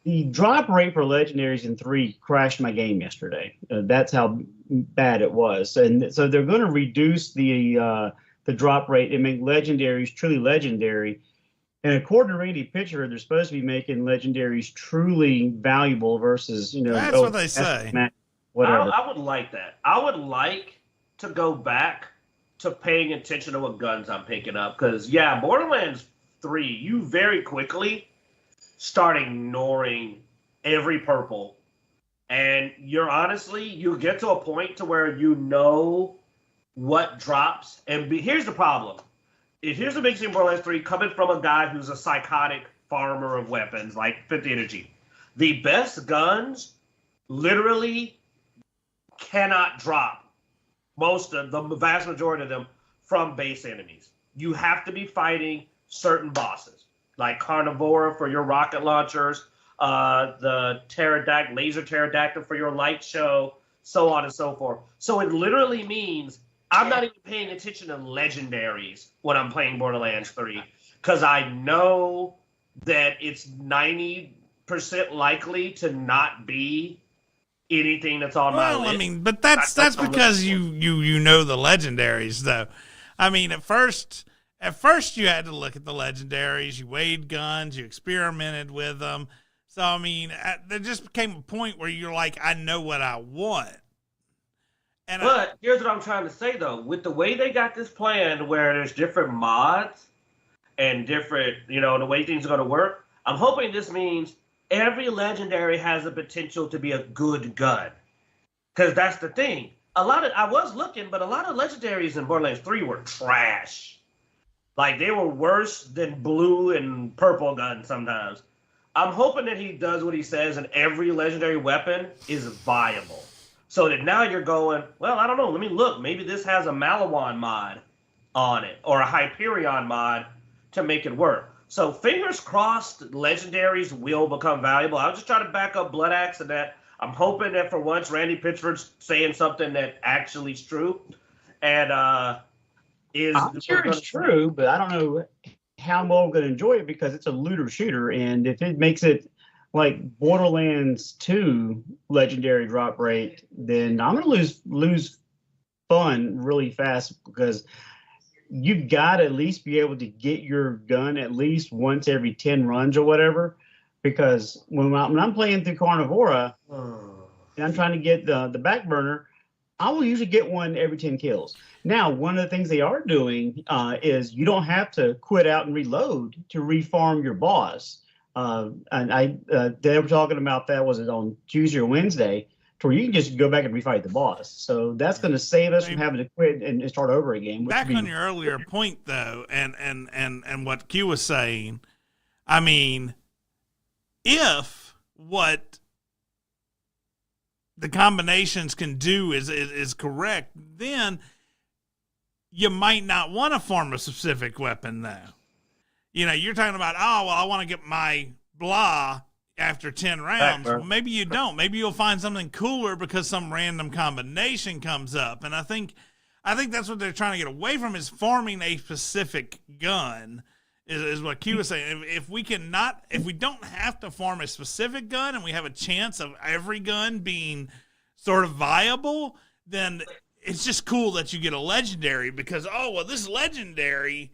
The drop rate for legendaries in 3 crashed my game yesterday. That's how bad it was, and so they're going to reduce the drop rate and make legendaries truly legendary. And according to Randy Pitcher, they're supposed to be making legendaries truly valuable versus, that's what they say. Whatever. I would like that. I would like to go back to paying attention to what guns I'm picking up. Because, yeah, Borderlands 3, you very quickly start ignoring every purple. And you get to a point to where you know what drops. And here's the problem. Here's the big thing in Borderlands 3, coming from a guy who's a psychotic farmer of weapons, like 50 Energy. The best guns literally cannot drop the vast majority of them from base enemies. You have to be fighting certain bosses, like Carnivora for your rocket launchers, the laser pterodactyl for your light show, so on and so forth. So it literally means I'm not even paying attention to legendaries when I'm playing Borderlands 3 because I know that it's 90% likely to not be anything that's on my list. I mean, but that's because you know the legendaries, though. I mean, at first you had to look at the legendaries. You weighed guns. You experimented with them. So, I mean, there just became a point where you're like, I know what I want. But here's what I'm trying to say, though. With the way they got this planned where there's different mods and different, the way things are going to work, I'm hoping this means every legendary has the potential to be a good gun. Because that's the thing. I was looking, but a lot of legendaries in Borderlands 3 were trash. Like, they were worse than blue and purple guns sometimes. I'm hoping that he does what he says and every legendary weapon is viable. So that now you're going, well, I don't know. Let me look. Maybe this has a Malawan mod on it or a Hyperion mod to make it work. So fingers crossed legendaries will become valuable. I was just trying to back up Bloodaxe and that. I'm hoping that for once Randy Pitchford's saying something that actually is true. And I'm sure it's true, but I don't know how I'm going to enjoy it because it's a looter shooter. And if it makes it like Borderlands 2 legendary drop rate, then I'm going to lose fun really fast because you've got to at least be able to get your gun at least once every 10 runs or whatever. Because when I'm playing through Carnivora and I'm trying to get the back burner, I will usually get one every 10 kills. Now, one of the things they are doing is you don't have to quit out and reload to refarm your boss. And they were talking about that, was it on Tuesday or Wednesday, to where you can just go back and refight the boss. So that's going to save us from having to quit and start over again. Back on your earlier point, though, and what Q was saying, I mean, if what the combinations can do is correct, then you might not want to form a specific weapon, though. You're talking about, I want to get my blah after 10 rounds. Well, maybe you don't. Maybe you'll find something cooler because some random combination comes up. And I think that's what they're trying to get away from is forming a specific gun is what Q was saying. If we don't have to form a specific gun and we have a chance of every gun being sort of viable, then it's just cool that you get a legendary because, this legendary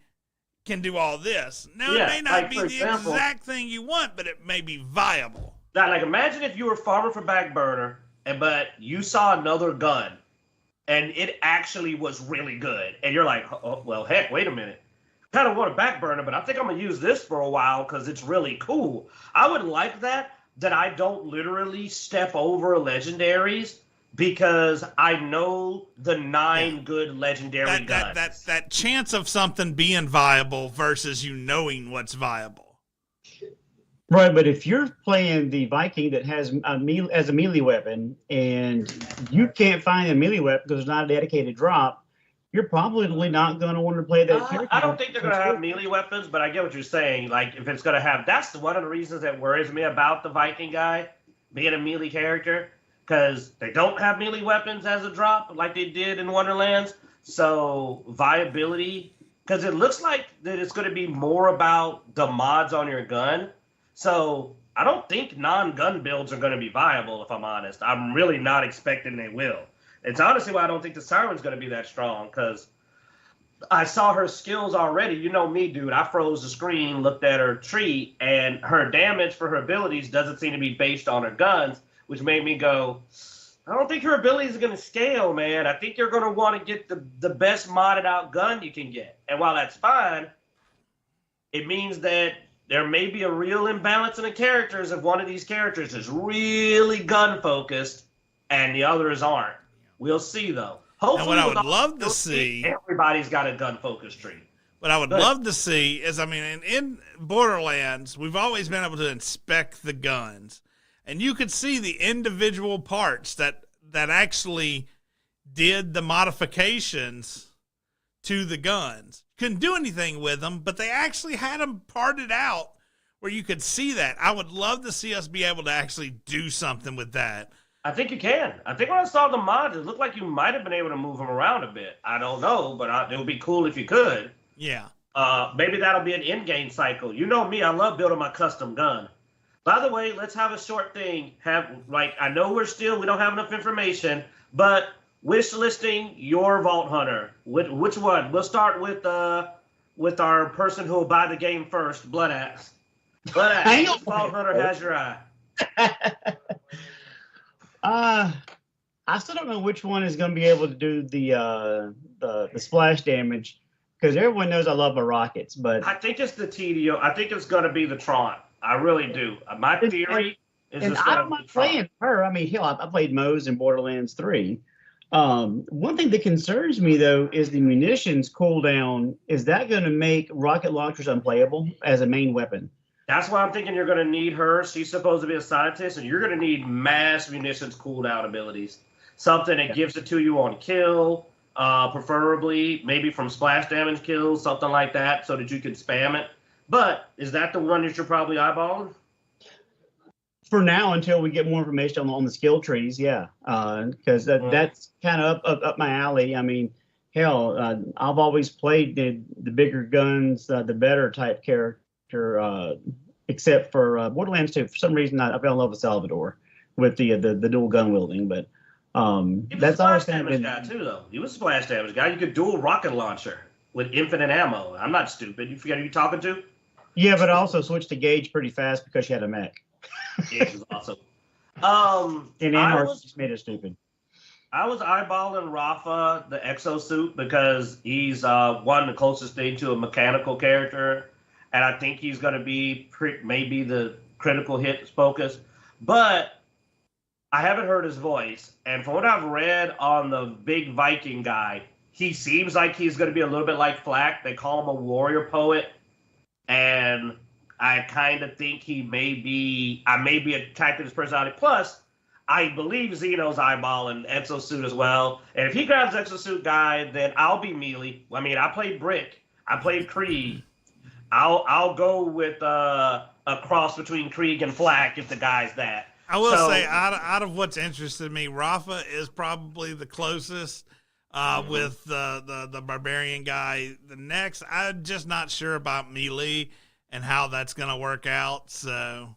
can do all this. Now, it may not be the exact thing you want, but it may be viable. Now, imagine if you were farming for back burner, but you saw another gun, and it actually was really good, and you're like, heck, wait a minute. Kind of want a back burner, but I think I'm going to use this for a while because it's really cool. I would like that I don't literally step over legendaries because I know the 9 good legendary guns. That chance of something being viable versus you knowing what's viable. Right, but if you're playing the Viking that has a melee weapon and you can't find a melee weapon because there's not a dedicated drop, you're probably not going to want to play that character. I don't think they're going to have melee weapons, but I get what you're saying. Like, if it's going to have... That's one of the reasons that worries me about the Viking guy being a melee character. Because they don't have melee weapons as a drop like they did in Wonderlands. So viability, because it looks like that it's going to be more about the mods on your gun. So I don't think non-gun builds are going to be viable, if I'm honest. I'm really not expecting they will. It's honestly why I don't think the Siren's going to be that strong, because I saw her skills already. You know me, dude. I froze the screen, looked at her tree, and her damage for her abilities doesn't seem to be based on her guns, which made me go, I don't think her abilities are going to scale, man. I think you're going to want to get the best modded out gun you can get. And while that's fine, it means that there may be a real imbalance in the characters if one of these characters is really gun focused and the others aren't. We'll see, though. Hopefully, and what I would love to see, everybody's got a gun focused tree. What I would love to see is, I mean, in Borderlands, we've always been able to inspect the guns, and you could see the individual parts that actually did the modifications to the guns. Couldn't do anything with them, but they actually had them parted out where you could see that. I would love to see us be able to actually do something with that. I think you can. I think when I saw the mods, it looked like you might have been able to move them around a bit. I don't know, but it would be cool if you could. Yeah. Maybe that'll be an in-game cycle. You know me, I love building my custom gun. By the way, let's have a short thing. I know we don't have enough information, but wish listing your Vault Hunter. Which one? We'll start with our person who will buy the game first, Bloodaxe. Bloodaxe, which Vault Hunter has your eye? I still don't know which one is going to be able to do the splash damage, because everyone knows I love my rockets. But I think it's the TDO. I think it's going to be the Tron. I really do. My theory is and I don't mind playing her. I mean, hell, I played Moe's in Borderlands 3. One thing that concerns me, though, is the munitions cooldown. Is that going to make rocket launchers unplayable as a main weapon? That's why I'm thinking you're going to need her. She's supposed to be a scientist, and you're going to need mass munitions cooldown abilities. Something that gives it to you on kill, preferably maybe from splash damage kills, something like that, so that you can spam it. But is that the one that you're probably eyeballing? For now, until we get more information on the skill trees, yeah, because that's kind of up my alley. I mean, hell, I've always played the bigger guns, the better type character, except for Borderlands 2. For some reason, I fell in love with Salvador with the dual gun wielding, but that's always kind of been. Guy too, though. He was a splash damage guy. You could dual rocket launcher with infinite ammo. I'm not stupid. You forget who you're talking to? Yeah, but I also switched to Gage pretty fast because she had a mech. Gage was awesome. And Anhart just made it stupid. I was eyeballing Rafa, the exosuit, because he's the closest thing to a mechanical character, and I think he's going to be maybe the critical hit focus. But I haven't heard his voice, and from what I've read on the big Viking guy, he seems like he's going to be a little bit like Flack. They call him a warrior poet, and I kind of think I may be attracted to his personality. Plus, I believe Xeno's eyeballing Exosuit as well. And if he grabs Exosuit guy, then I'll be melee. I mean, I played Brick. I played Krieg. I'll go with a cross between Krieg and Flack if the guy's that. I will say, out of what's interested me, Rafa is probably the closest with the barbarian guy. The next, I'm just not sure about melee and how that's going to work out. So,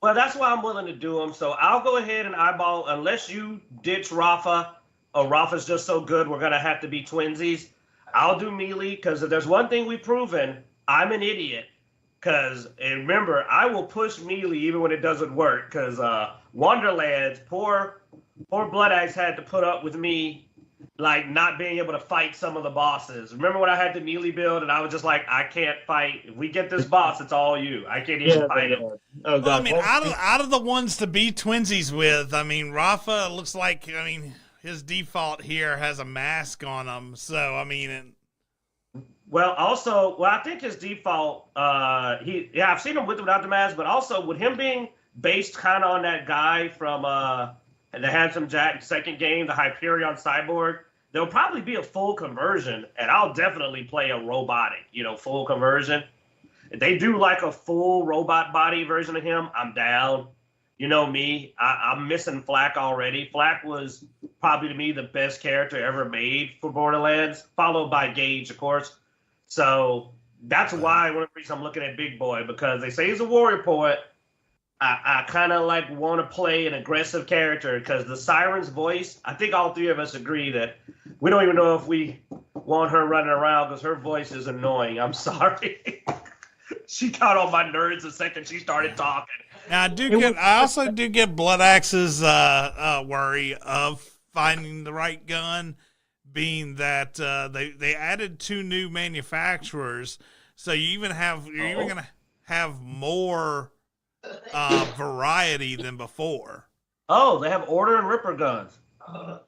well, that's why I'm willing to do them. So I'll go ahead and eyeball, unless you ditch Rafa, or Rafa's just so good we're going to have to be twinsies. I'll do melee, because if there's one thing we've proven, I'm an idiot. Because, remember, I will push melee even when it doesn't work. Because Wonderlands, poor Bloodaxe had to put up with me, like, not being able to fight some of the bosses. Remember when I had the melee build and I was just like, I can't fight. If we get this boss, it's all you. I can't even fight him. Oh, God. Well, I mean, out of the ones to be twinsies with, I mean, Rafa looks like, his default here has a mask on him. So, I mean... I think his default, I've seen him with or without the mask, but also with him being based kind of on that guy from the Handsome Jack second game, the Hyperion Cyborg, there'll probably be a full conversion, and I'll definitely play a robotic, full conversion. If they do like a full robot body version of him, I'm down. You know me, I'm missing Flack already. Flack was probably, to me, the best character ever made for Borderlands, followed by Gage, of course. So that's why one of the reasons I'm looking at Big Boy, because they say he's a warrior poet, I kind of like want to play an aggressive character because the Siren's voice, I think all three of us agree that we don't even know if we want her running around because her voice is annoying. I'm sorry. She got on my nerves the second she started talking. Now I also do get Bloodaxe's worry of finding the right gun, being that they added 2 new manufacturers, so you're even gonna have more variety than before. Oh, they have Order and Ripper guns.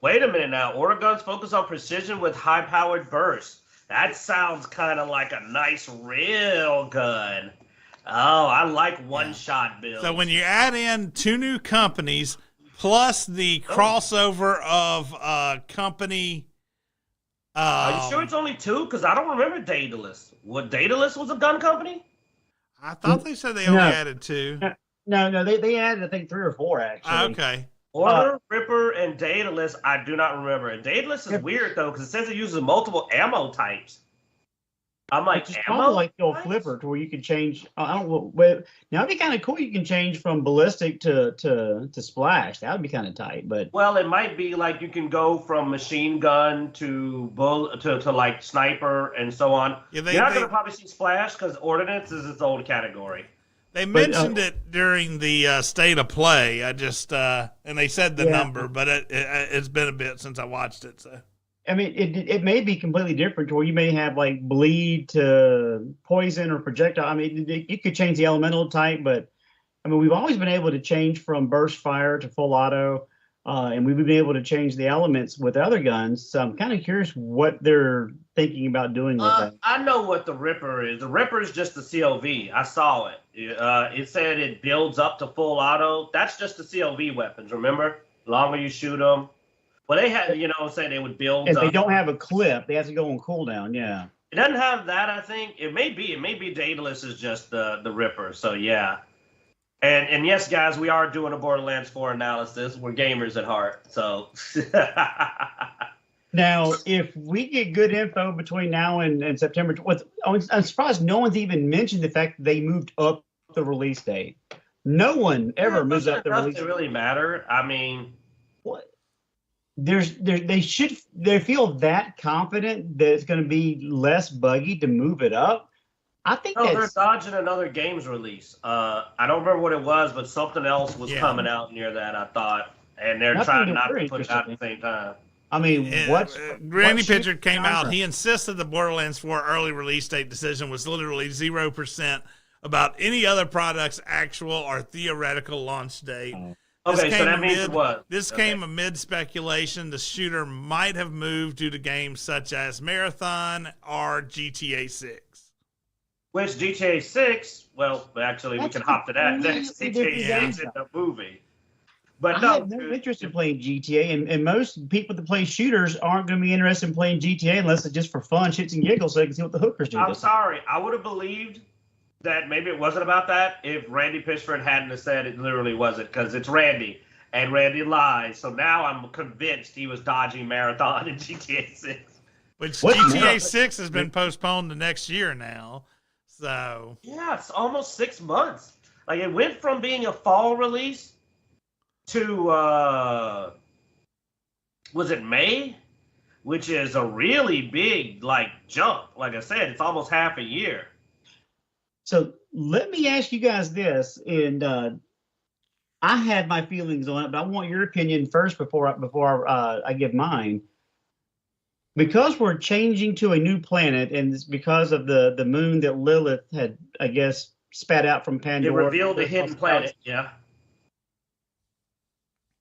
Wait a minute now. Order guns focus on precision with high-powered bursts. That sounds kind of like a nice real gun. Oh, I like one-shot builds. So when you add in 2 new companies plus the crossover of company. Are you sure it's only 2? Because I don't remember Daedalus. What, Daedalus was a gun company? I thought they said they only added 2. No, they added, I think, 3 or 4, actually. Okay. Order, Ripper, and Daedalus, I do not remember. And Daedalus is weird, though, because it says it uses multiple ammo types. I'm like, it's ammo? Like the old flipper to where you can change. I don't know. Well, now it'd be kind of cool. You can change from ballistic to splash. That would be kind of tight. But well, it might be like you can go from machine gun to like sniper and so on. Yeah, you're not going to probably see splash because ordnance is its own category. They mentioned it during the state of play. I just and they said the number, but it's been a bit since I watched it. So I mean, it may be completely different, to where you may have like bleed to poison or projectile. I mean, you could change the elemental type, but I mean, we've always been able to change from burst fire to full auto, and we've been able to change the elements with other guns. So I'm kind of curious what they're thinking about doing with that. I know what the Ripper is. The Ripper is just the COV. I saw it. It said it builds up to full auto. That's just the COV weapons, remember? The longer you shoot them. Well, they had, saying they would build up. If they don't have a clip, they have to go on cooldown, yeah. It doesn't have that, I think. It may be Daedalus is just the Ripper, so yeah. And yes, guys, we are doing a Borderlands 4 analysis. We're gamers at heart, so. Now, if we get good info between now and September, I'm surprised no one's even mentioned the fact that they moved up the release date. No one ever moves up the release date. Doesn't really matter. I mean, what? They feel that confident that it's going to be less buggy to move it up. I think they're dodging another games release. I don't remember what it was, but something else was coming out near that, I thought, and they're trying not to put it out at the same time. I mean, Randy Pitchford came out. He insisted the Borderlands 4 early release date decision was literally 0% about any other product's actual or theoretical launch date. Okay, so that means what? This came amid speculation the shooter might have moved due to games such as Marathon or GTA 6. Which GTA 6, well, actually, we can hop to that next. GTA 6 is a movie. But I have no interest in playing GTA, and most people that play shooters aren't going to be interested in playing GTA unless it's just for fun, shits and giggles, so they can see what the hookers do. I'm sorry. I would have believed that maybe it wasn't about that if Randy Pitchford hadn't have said it literally wasn't, because it's Randy, and Randy lies. So now I'm convinced he was dodging Marathon in GTA 6. Which GTA 6 has been postponed to next year now. So yeah, it's almost 6 months. Like, it went from being a fall release to was it May, which is a really big jump. Like I said, it's almost half a year. So let me ask you guys this, and I had my feelings on it, but I want your opinion first before I give mine. Because we're changing to a new planet, and it's because of the moon that Lilith had, I guess, spat out from Pandora. It revealed the hidden planet, yeah.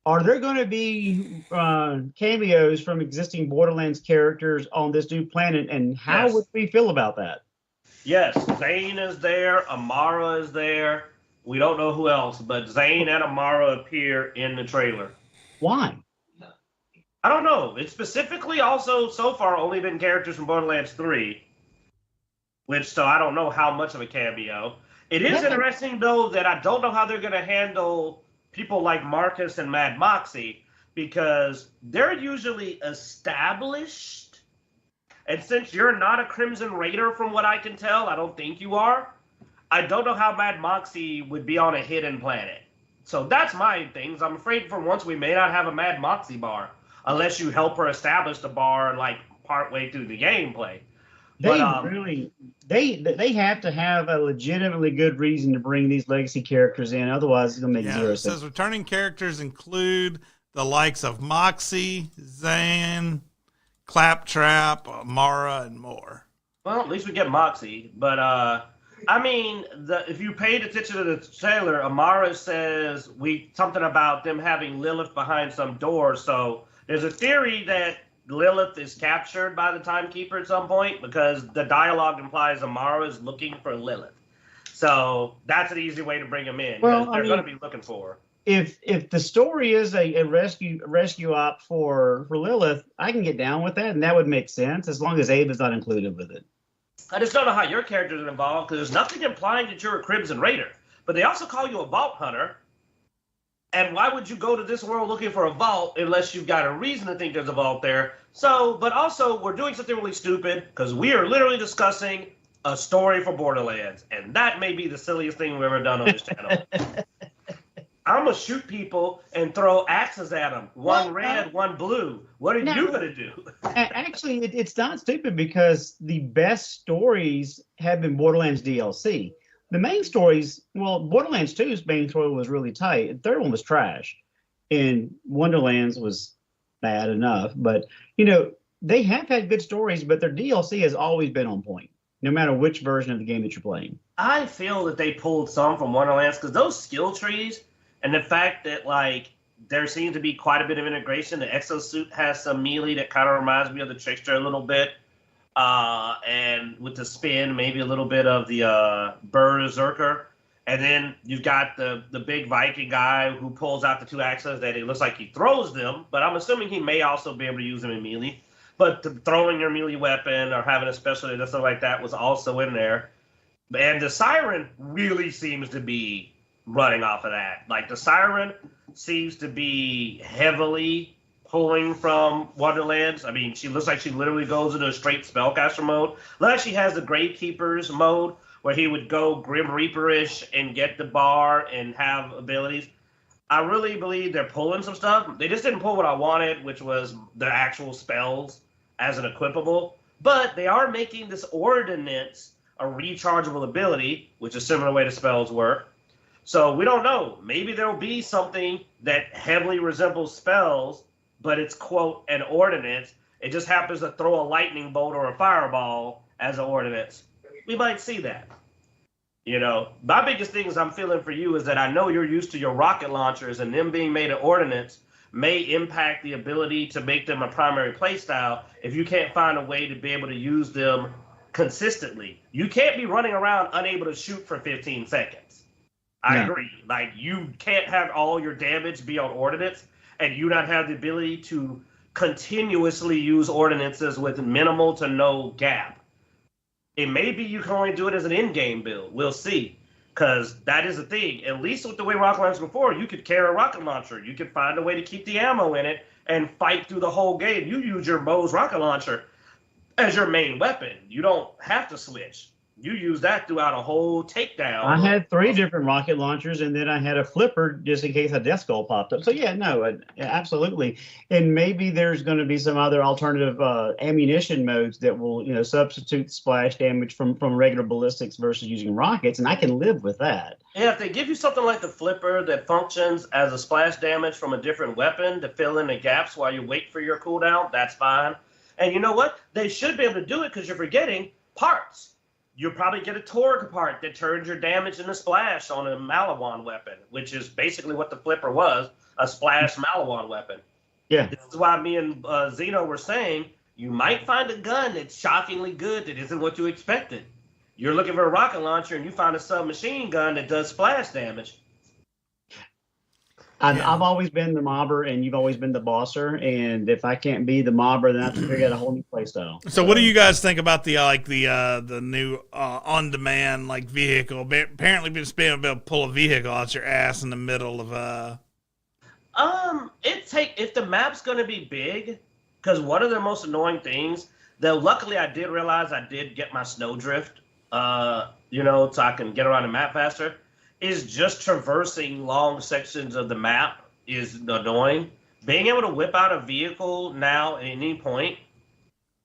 Are there going to be cameos from existing Borderlands characters on this new planet, and how would we feel about that? Yes, Zane is there, Amara is there. We don't know who else, but Zane and Amara appear in the trailer. Why? I don't know. It's specifically also, so far, only been characters from Borderlands 3, so I don't know how much of a cameo. It is interesting, though, that I don't know how they're going to handle people like Marcus and Mad Moxie, because they're usually established. And since you're not a Crimson Raider, from what I can tell, I don't think you are, I don't know how Mad Moxie would be on a hidden planet. So that's my things. I'm afraid for once we may not have a Mad Moxie bar unless you help her establish the bar like partway through the gameplay. They have to have a legitimately good reason to bring these legacy characters in. Otherwise, it's going to make zero sense. It says returning characters include the likes of Moxie, Zan, Claptrap, Amara, and more. Well, at least we get Moxie. But, I mean, if you paid attention to the trailer, Amara says something about them having Lilith behind some door. So there's a theory that Lilith is captured by the Timekeeper at some point because the dialogue implies Amara is looking for Lilith. So that's an easy way to bring him in. Well, they're going to be looking for her. If the story is a rescue op for Lilith, I can get down with that, and that would make sense as long as Abe is not included with it. I just don't know how your characters are involved because there's nothing implying that you're a Crimson Raider, but they also call you a Vault Hunter. And why would you go to this world looking for a vault unless you've got a reason to think there's a vault there? So, but also we're doing something really stupid because we are literally discussing a story for Borderlands, and that may be the silliest thing we've ever done on this channel. I'm going to shoot people and throw axes at them. One red, one blue. What are you going to do? Actually, it's not stupid because the best stories have been Borderlands DLC. The main stories, well, Borderlands 2's main story was really tight. The third one was trash. And Wonderlands was bad enough. But, they have had good stories, but their DLC has always been on point, no matter which version of the game that you're playing. I feel that they pulled some from Wonderlands because those skill trees and the fact that, there seems to be quite a bit of integration. The exosuit has some melee that kind of reminds me of the Trickster a little bit. And with the spin, maybe a little bit of the Berserker. And then you've got the big Viking guy who pulls out the two axes that it looks like he throws them, but I'm assuming he may also be able to use them in melee. But throwing your melee weapon or having a specialty or something like that was also in there. And the Siren really seems to be running off of that. The Siren seems to be heavily pulling from Wonderlands. I mean, she looks like she literally goes into a straight spellcaster mode. Like she has the Gravekeeper's mode where he would go Grim Reaper-ish and get the bar and have abilities. I really believe they're pulling some stuff. They just didn't pull what I wanted, which was the actual spells as an equipable. But they are making this ordinance a rechargeable ability, which is a similar way the spells work. So we don't know. Maybe there'll be something that heavily resembles spells, but it's, quote, an ordinance. It just happens to throw a lightning bolt or a fireball as an ordinance. We might see that. My biggest thing is I'm feeling for you is that I know you're used to your rocket launchers, and them being made an ordinance may impact the ability to make them a primary playstyle if you can't find a way to be able to use them consistently. You can't be running around unable to shoot for 15 seconds. I agree. You can't have all your damage be on ordnance and you not have the ability to continuously use ordinances with minimal to no gap. It may be you can only do it as an in-game build. We'll see. Because that is the thing. At least with the way rocket launchers before, you could carry a rocket launcher. You could find a way to keep the ammo in it and fight through the whole game. You use your Bose rocket launcher as your main weapon. You don't have to switch. You use that throughout a whole takedown. I had 3 different rocket launchers, and then I had a flipper just in case a death skull popped up. So, absolutely. And maybe there's going to be some other alternative ammunition modes that will, substitute splash damage from regular ballistics versus using rockets, and I can live with that. Yeah, if they give you something like the flipper that functions as a splash damage from a different weapon to fill in the gaps while you wait for your cooldown, that's fine. And you know what? They should be able to do it because you're forgetting parts. You'll probably get a Torgue part that turns your damage into splash on a Malawan weapon, which is basically what the flipper was, a splash Malawan weapon. Yeah. This is why me and Zeno were saying you might find a gun that's shockingly good that isn't what you expected. You're looking for a rocket launcher and you find a submachine gun that does splash damage. I've always been the mobber, and you've always been the bosser. And if I can't be the mobber, then I have to figure out a whole new playstyle. So, what do you guys think about the new on-demand vehicle? Apparently, just being able to pull a vehicle out your ass in the middle of if the map's gonna be big, because one of the most annoying things, though, luckily I did realize I did get my snowdrift so I can get around the map faster, is just traversing long sections of the map is annoying. Being able to whip out a vehicle now at any point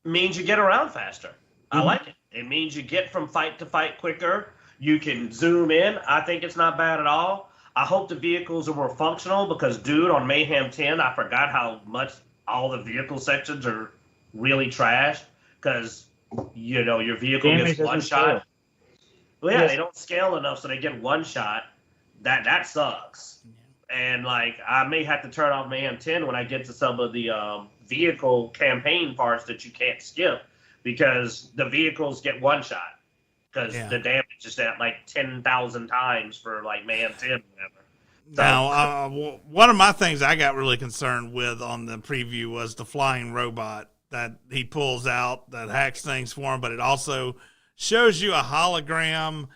means you get around faster. I like it. It means you get from fight to fight quicker. You can zoom in. I think it's not bad at all. I hope the vehicles are more functional because, dude, on Mayhem 10, I forgot how much all the vehicle sections are really trashed because, your vehicle gets one shot. Well, yeah, they don't scale enough, so they get one shot. That sucks. And, I may have to turn off Mayhem 10 when I get to some of the vehicle campaign parts that you can't skip because the vehicles get one shot. Because the damage is at 10,000 times for Mayhem 10 or whatever. So. Now, one of my things I got really concerned with on the preview was the flying robot that he pulls out that hacks things for him, but it also shows you a hologram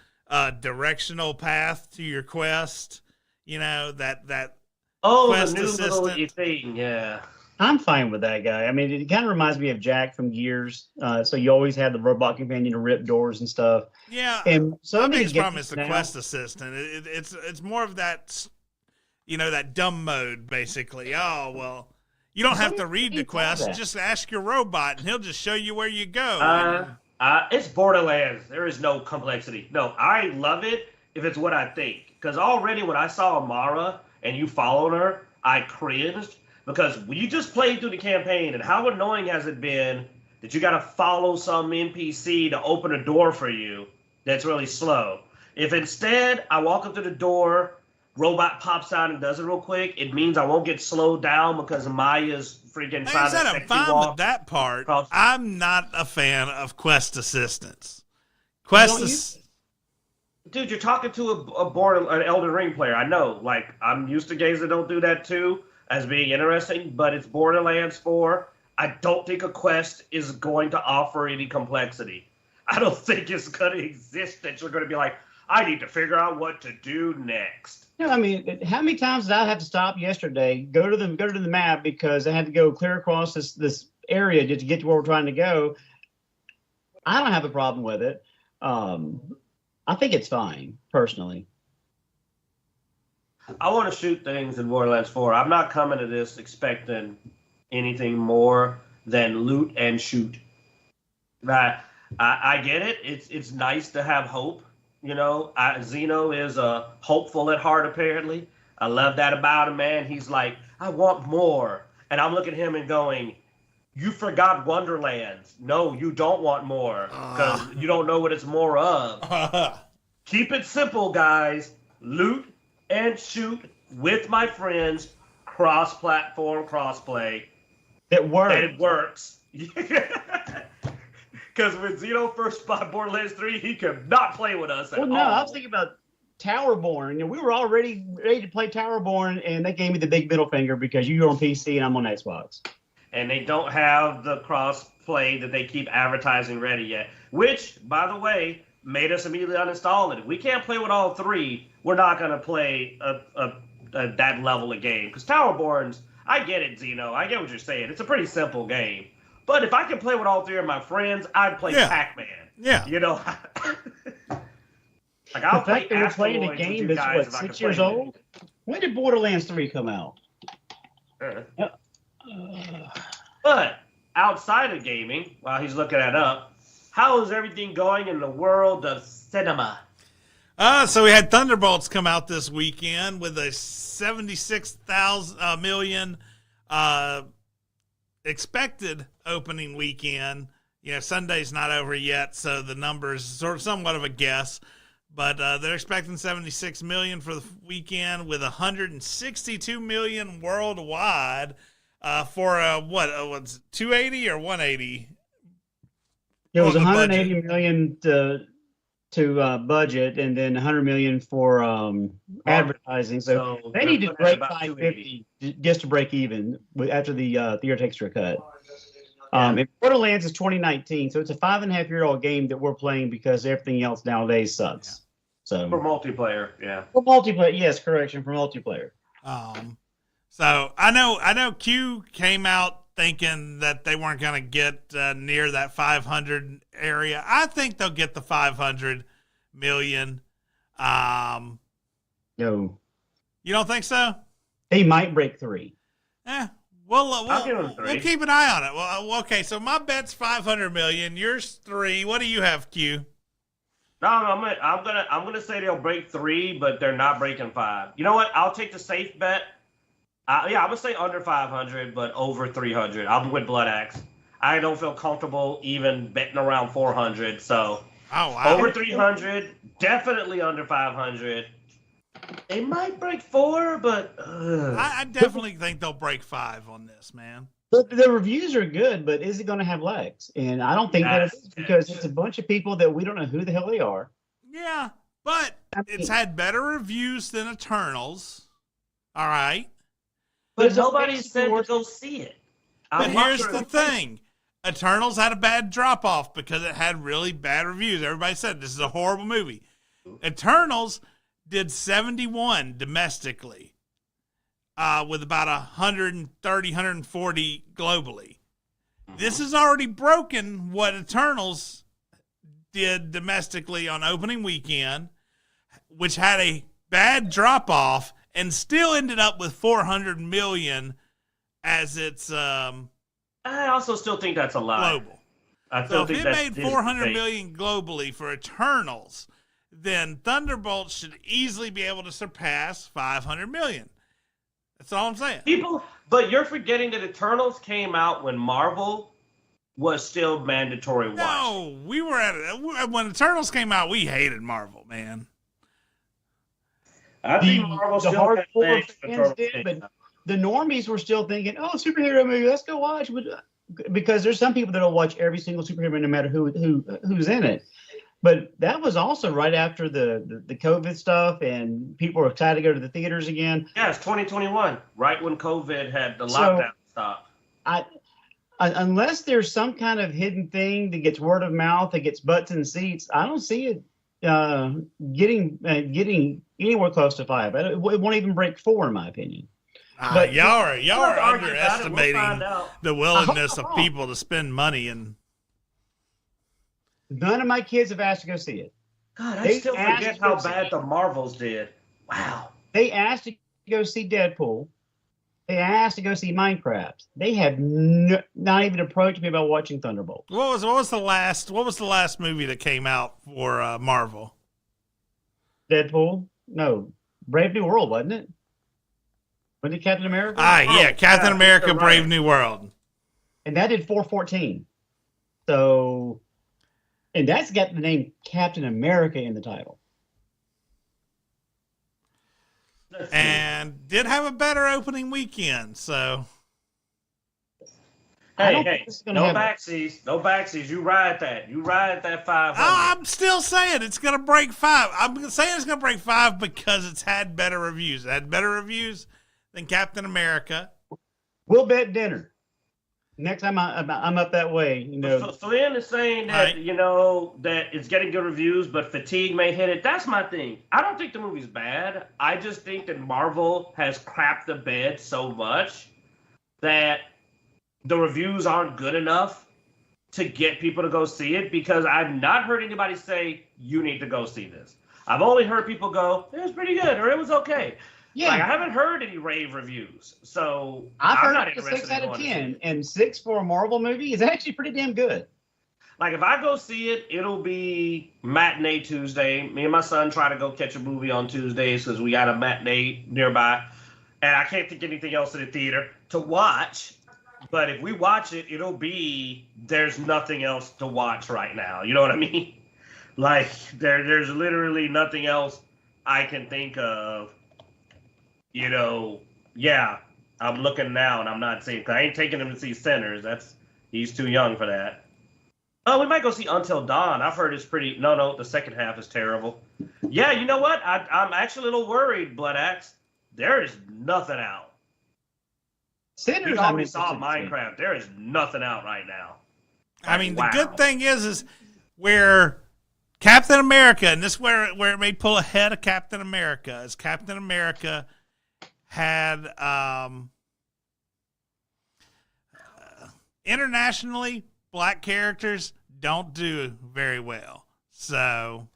directional path to your quest. That quest the new assistant. little thing, yeah. I'm fine with that guy. I mean, it kind of reminds me of Jack from Gears. So you always have the robot companion to rip doors and stuff. Yeah. And so my biggest problem is the quest assistant. It's more of that, that dumb mode, basically. Oh, well, you don't have to read the quest. Just ask your robot, and he'll just show you where you go. It's Borderlands. There is no complexity. No, I love it if it's what I think. Because already when I saw Amara and you followed her, I cringed. Because you just played through the campaign, and how annoying has it been that you got to follow some NPC to open a door for you that's really slow? If instead I walk up to the door, robot pops out and does it real quick, it means I won't get slowed down because Maya's freaking trying to I'm fine with that part. I'm not a fan of quest assistants. Dude, you're talking to an Elden Ring player. I know. I'm used to games that don't do that too. As being interesting, but it's Borderlands 4. I don't think a quest is going to offer any complexity. I don't think it's going to exist that you're going to be like, I need to figure out what to do next. I mean, how many times did I have to stop yesterday, go to the map because I had to go clear across this area just to get to where we're trying to go? I don't have a problem with it. I think it's fine, personally. I want to shoot things in Borderlands 4. I'm not coming to this expecting anything more than loot and shoot. I get it. It's nice to have hope. Xeno is hopeful at heart, apparently. I love that about him, man. He's like, I want more. And I'm looking at him and going, you forgot Wonderlands. No, you don't want more because you don't know what it's more of. Keep it simple, guys. Loot and shoot with my friends, cross-platform, cross-play. It works. And it works. Because when Xeno first bought Borderlands 3, he could not play with us at all. No, I was thinking about Towerborn. We were already ready to play Towerborn, and they gave me the big middle finger because you're on PC and I'm on Xbox. And they don't have the cross-play that they keep advertising ready yet, which, by the way, made us immediately uninstall it. If we can't play with all three, we're not going to play that level of game. Because Towerborns, I get it, Xeno. I get what you're saying. It's a pretty simple game. But if I can play with all three of my friends, I'd play Pac-Man. Yeah. I'll the fact that we're playing a game that's, 6 years old? When did Borderlands 3 come out? But outside of gaming, while he's looking that up, how is everything going in the world of cinema? So we had Thunderbolts come out this weekend with a 76 million expected opening weekend. Sunday's not over yet, so the number's somewhat of a guess. But they're expecting 76 million for the weekend with 162 million worldwide for what's 280 or 180? It was 180 million to budget, and then 100 million for advertising. So they need to break 550 just to break even after the theater extra cut. And Borderlands is 2019, so it's a 5.5-year-old game that we're playing because everything else nowadays sucks. So for multiplayer, yeah. For multiplayer, yes, correction, for multiplayer. So I know Q came out thinking that they weren't going to get near that 500 area. I think they'll get the 500 million. No. You don't think so? They might break 3. We'll keep an eye on it. Well, okay, so my bet's 500 million. Yours 3. What do you have, Q? No, I'm gonna say they'll break 3, but they're not breaking 5. You know what? I'll take the safe bet. I'm gonna say under 500, but over 300. I'm with Bloodaxe. I don't feel comfortable even betting around 400. So over 300, definitely under 500. They might break 4, but I definitely think they'll break 5 on this, man. But the reviews are good, but is it going to have legs? And I don't think that it is, because it's a bunch of people that we don't know who the hell they are. Yeah, but it's had better reviews than Eternals. All right. But nobody said to go see it. But here's the thing. Eternals had a bad drop-off because it had really bad reviews. Everybody said this is a horrible movie. Eternals did 71 domestically, with about 130, 140 globally. This has already broken what Eternals did domestically on opening weekend, which had a bad drop-off and still ended up with 400 million as its I also still think that's a lie. Global. So if it made 400 million globally for Eternals, then Thunderbolts should easily be able to surpass 500 million. That's all I'm saying. But you're forgetting that Eternals came out when Marvel was still mandatory watch. No, we were at it. When Eternals came out, we hated Marvel, man. I think Marvel the still hardcore fans did, but the normies were still thinking, "Oh, superhero movie, let's go watch." Because there's some people that'll watch every single superhero no matter who's in it. But that was also right after the COVID stuff, and people were excited to go to the theaters again. Yeah, it's 2021, right when COVID had the lockdown stop. Unless there's some kind of hidden thing that gets word of mouth, that gets butts in seats, I don't see it getting anywhere close to 5. It won't even break 4, in my opinion. But y'all are underestimating the willingness of people to spend money. And none of my kids have asked to go see it. God, I still forget how bad the Marvels did. Wow. They asked to go see Deadpool. They asked to go see Minecraft. They have not even approached me about watching Thunderbolt. What was the last movie that came out for Marvel? Deadpool? No, Brave New World, wasn't it? Wasn't it Captain America? Captain America: Brave New World. And that did 414. So, and that's got the name Captain America in the title. And did have a better opening weekend, so. Hey, no backsies. You ride that 500. I'm still saying it's going to break 5. I'm saying it's going to break 5 because it's had better reviews. It had better reviews than Captain America. We'll bet dinner. Next time I'm up that way, Flynn is saying that, that it's getting good reviews, but fatigue may hit it. That's my thing. I don't think the movie's bad. I just think that Marvel has crapped the bed so much that the reviews aren't good enough to get people to go see it, because I've not heard anybody say, you need to go see this. I've only heard people go, it was pretty good, or it was okay. Yeah. I haven't heard any rave reviews, so I'm not interested 6 out of 10, and 6 for a Marvel movie is actually pretty damn good. Like, if I go see it, it'll be matinee Tuesday. Me and my son try to go catch a movie on Tuesdays because we got a matinee nearby, and I can't think anything else in the theater to watch. But if we watch it, it'll be there's nothing else to watch right now. You know what I mean? Like, there's literally nothing else I can think of. I'm looking now, and I'm not seeing, because I ain't taking him to see Sinners. He's too young for that. Oh, we might go see Until Dawn. I've heard it's pretty. No, the second half is terrible. Yeah, you know what? I'm actually a little worried, Bloodaxe. There is nothing out. Sinners, we already saw Minecraft. There is nothing out right now. I mean, the good thing is where Captain America, and this is where it may pull ahead of Captain America, is Captain America had internationally, black characters don't do very well. So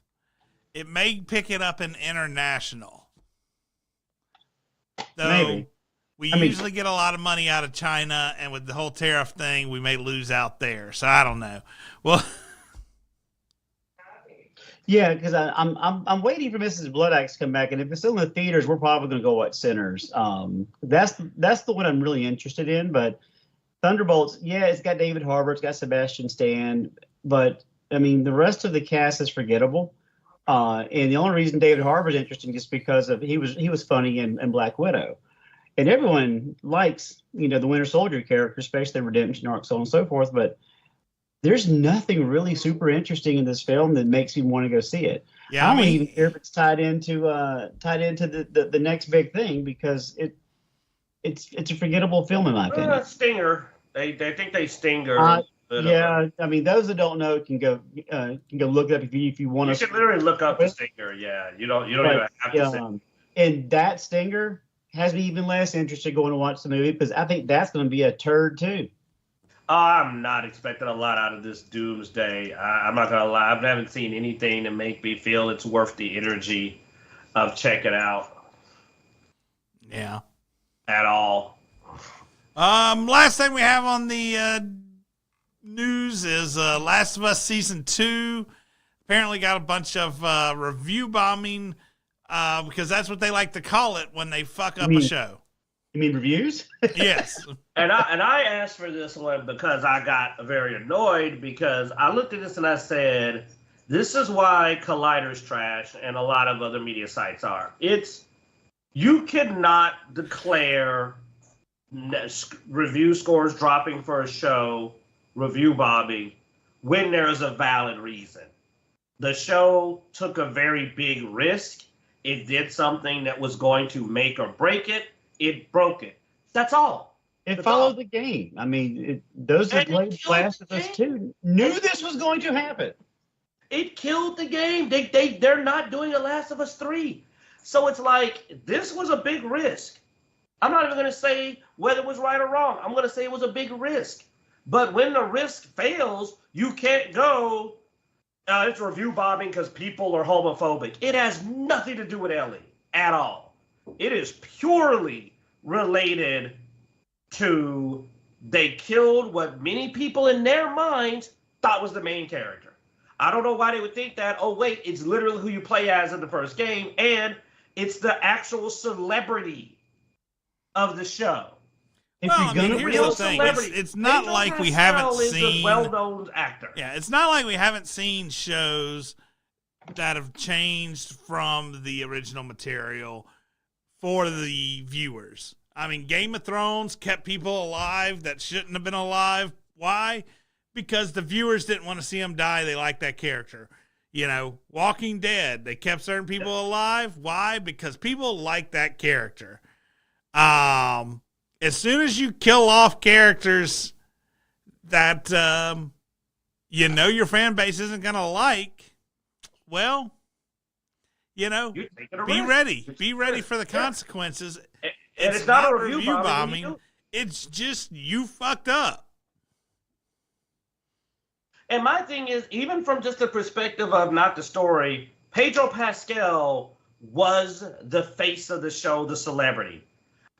it may pick it up in international. Though Maybe. we usually get a lot of money out of China, and with the whole tariff thing, we may lose out there. So I don't know. Well, yeah, because I'm waiting for Mrs. Bloodaxe to come back, and if it's still in the theaters, we're probably going to go watch Sinners. That's the one I'm really interested in. But Thunderbolts, yeah, it's got David Harbour, it's got Sebastian Stan, but I mean the rest of the cast is forgettable. And the only reason David Harbour is interesting is because of he was funny in Black Widow, and everyone likes the Winter Soldier character, especially the redemption arc, so on and so forth. But there's nothing really super interesting in this film that makes you want to go see it. Yeah, I don't even care if it's tied into the next big thing, because it's a forgettable film in my opinion. Stinger. They think they stinger. Yeah, I mean, those that don't know can go look it up if you want to. You can literally look up the stinger. Yeah, you don't even have to. And that stinger has me even less interested going to watch the movie, because I think that's going to be a turd too. I'm not expecting a lot out of this Doomsday. I'm not gonna lie. I haven't seen anything to make me feel it's worth the energy of checking out. Yeah. At all. Last thing we have on the news is Last of Us Season 2. Apparently got a bunch of review bombing because that's what they like to call it when they fuck up a show. You mean reviews? Yes. And I asked for this one because I got very annoyed, because I looked at this and I said, this is why Collider's trash and a lot of other media sites are. You cannot declare review scores dropping for a show, review bombing, when there's a valid reason. The show took a very big risk. It did something that was going to make or break it. It broke it. That's all. It followed the game. I mean, those that played Last of Us 2 knew this was going to happen. It killed the game. They're not doing a Last of Us 3. So it's like, this was a big risk. I'm not even going to say whether it was right or wrong. I'm going to say it was a big risk. But when the risk fails, you can't go, it's review bombing because people are homophobic. It has nothing to do with Ellie at all. It is purely related to they killed what many people in their minds thought was the main character. I don't know why they would think that. Oh, wait, it's literally who you play as in the first game, and it's the actual celebrity of the show. Well, I mean, here's the thing. It's not like we haven't seen... a well-known actor. Yeah, it's not like we haven't seen shows that have changed from the original material for the viewers. I mean, Game of Thrones kept people alive that shouldn't have been alive. Why? Because the viewers didn't want to see them die. They liked that character. Walking Dead, they kept certain people alive. Why? Because people like that character. As soon as you kill off characters that your fan base isn't going to like, well, be ready. Be ready for the consequences. And it's not a review bombing. It's just you fucked up. And my thing is, even from just the perspective of not the story, Pedro Pascal was the face of the show, the celebrity.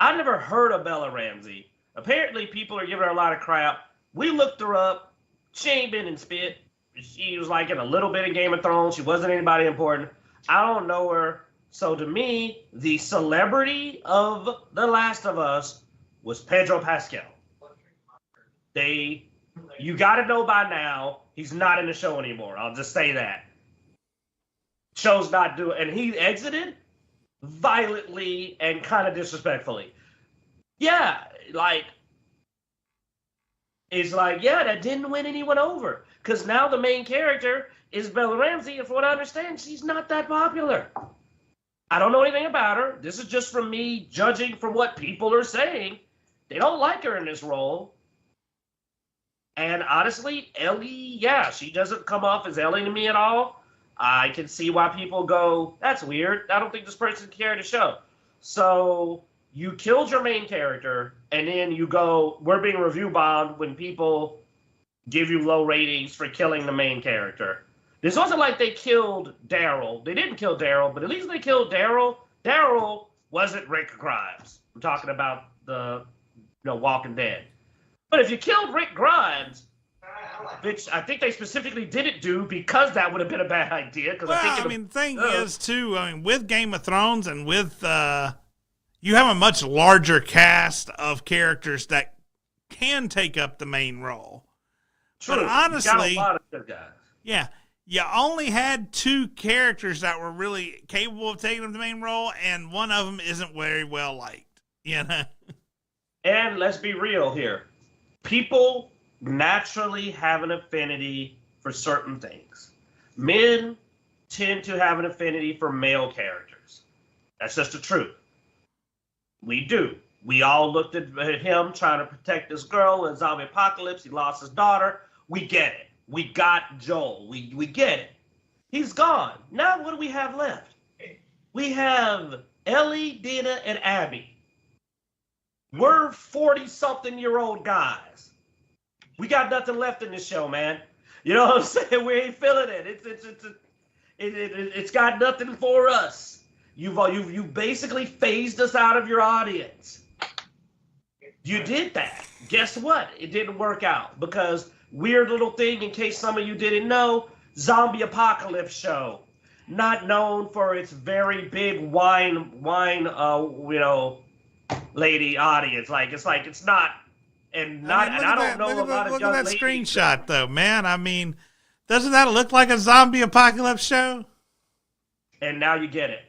I never heard of Bella Ramsey. Apparently, people are giving her a lot of crap. We looked her up. She ain't been in spit. She was like in a little bit of Game of Thrones. She wasn't anybody important. I don't know her. So to me, the celebrity of The Last of Us was Pedro Pascal. You got to know by now, he's not in the show anymore. I'll just say that. Show's not doing, and he exited violently and kind of disrespectfully. Yeah, that didn't win anyone over. Because now the main character is Bella Ramsey, and from what I understand, she's not that popular. I don't know anything about her. This is just from me judging from what people are saying. They don't like her in this role. And honestly, Ellie, she doesn't come off as Ellie to me at all. I can see why people go, that's weird. I don't think this person can carry the show. So you killed your main character, and then you go, we're being review bombed when people give you low ratings for killing the main character. This wasn't like they killed Daryl. They didn't kill Daryl, but at least they killed Daryl. Daryl wasn't Rick Grimes. I'm talking about the Walking Dead. But if you killed Rick Grimes, which I think they specifically didn't do because that would have been a bad idea. Well, the thing is, too, with Game of Thrones and with, you have a much larger cast of characters that can take up the main role. True. But honestly, you got a lot of good guys. Yeah, you only had 2 characters that were really capable of taking up the main role, and one of them isn't very well liked, And let's be real here. People naturally have an affinity for certain things. Men tend to have an affinity for male characters. That's just the truth. We do. We all looked at him trying to protect this girl in zombie apocalypse. He lost his daughter. We get it. We got Joel. We get it. He's gone. Now what do we have left? We have Ellie, Dina, and Abby. We're 40-something-year-old guys. We got nothing left in this show, man. You know what I'm saying? We ain't feeling it. It's got nothing for us. You've basically phased us out of your audience. You did that. Guess what? It didn't work out because weird little thing, in case some of you didn't know, zombie apocalypse show, not known for its very big wine, lady audience. It's not, and I don't know a lot of young ladies. Look at that screenshot, though, man. Doesn't that look like a zombie apocalypse show? And now you get it.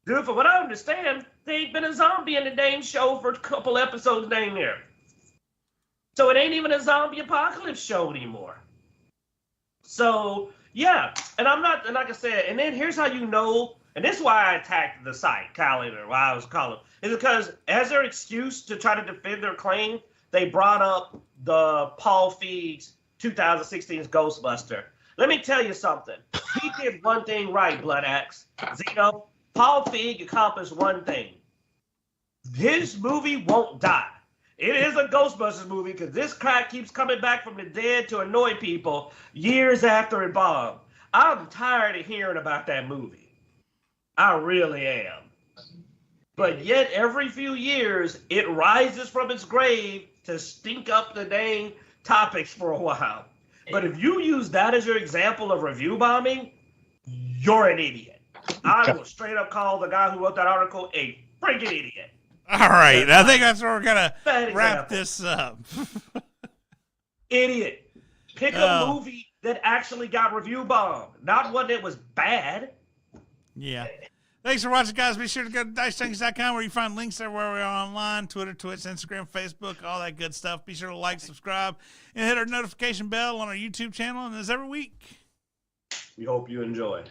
Dude, for what I understand, there ain't been a zombie in the dang show for a couple episodes dang near. So it ain't even a zombie apocalypse show anymore. So, yeah. And like I said, and then here's how you know, and this is why I attacked the site, Calendar, why I was calling, is because as their excuse to try to defend their claim, they brought up the Paul Feig's 2016's Ghostbuster. Let me tell you something. He did one thing right, Bloodaxe. Zeno, Paul Feig accomplished one thing. His movie won't die. It is a Ghostbusters movie because this crack keeps coming back from the dead to annoy people years after it bombed. I'm tired of hearing about that movie. I really am. But yet every few years, it rises from its grave to stink up the dang topics for a while. But if you use that as your example of review bombing, you're an idiot. I will straight up call the guy who wrote that article a freaking idiot. All right, I think that's where we're going to wrap this up. Idiot. Pick a movie that actually got review bombed, not one that was bad. Yeah. Thanks for watching, guys. Be sure to go to Dicejunkies.com where you find links everywhere we are online, Twitter, Twitch, Instagram, Facebook, all that good stuff. Be sure to like, subscribe, and hit our notification bell on our YouTube channel. And as every week, we hope you enjoy.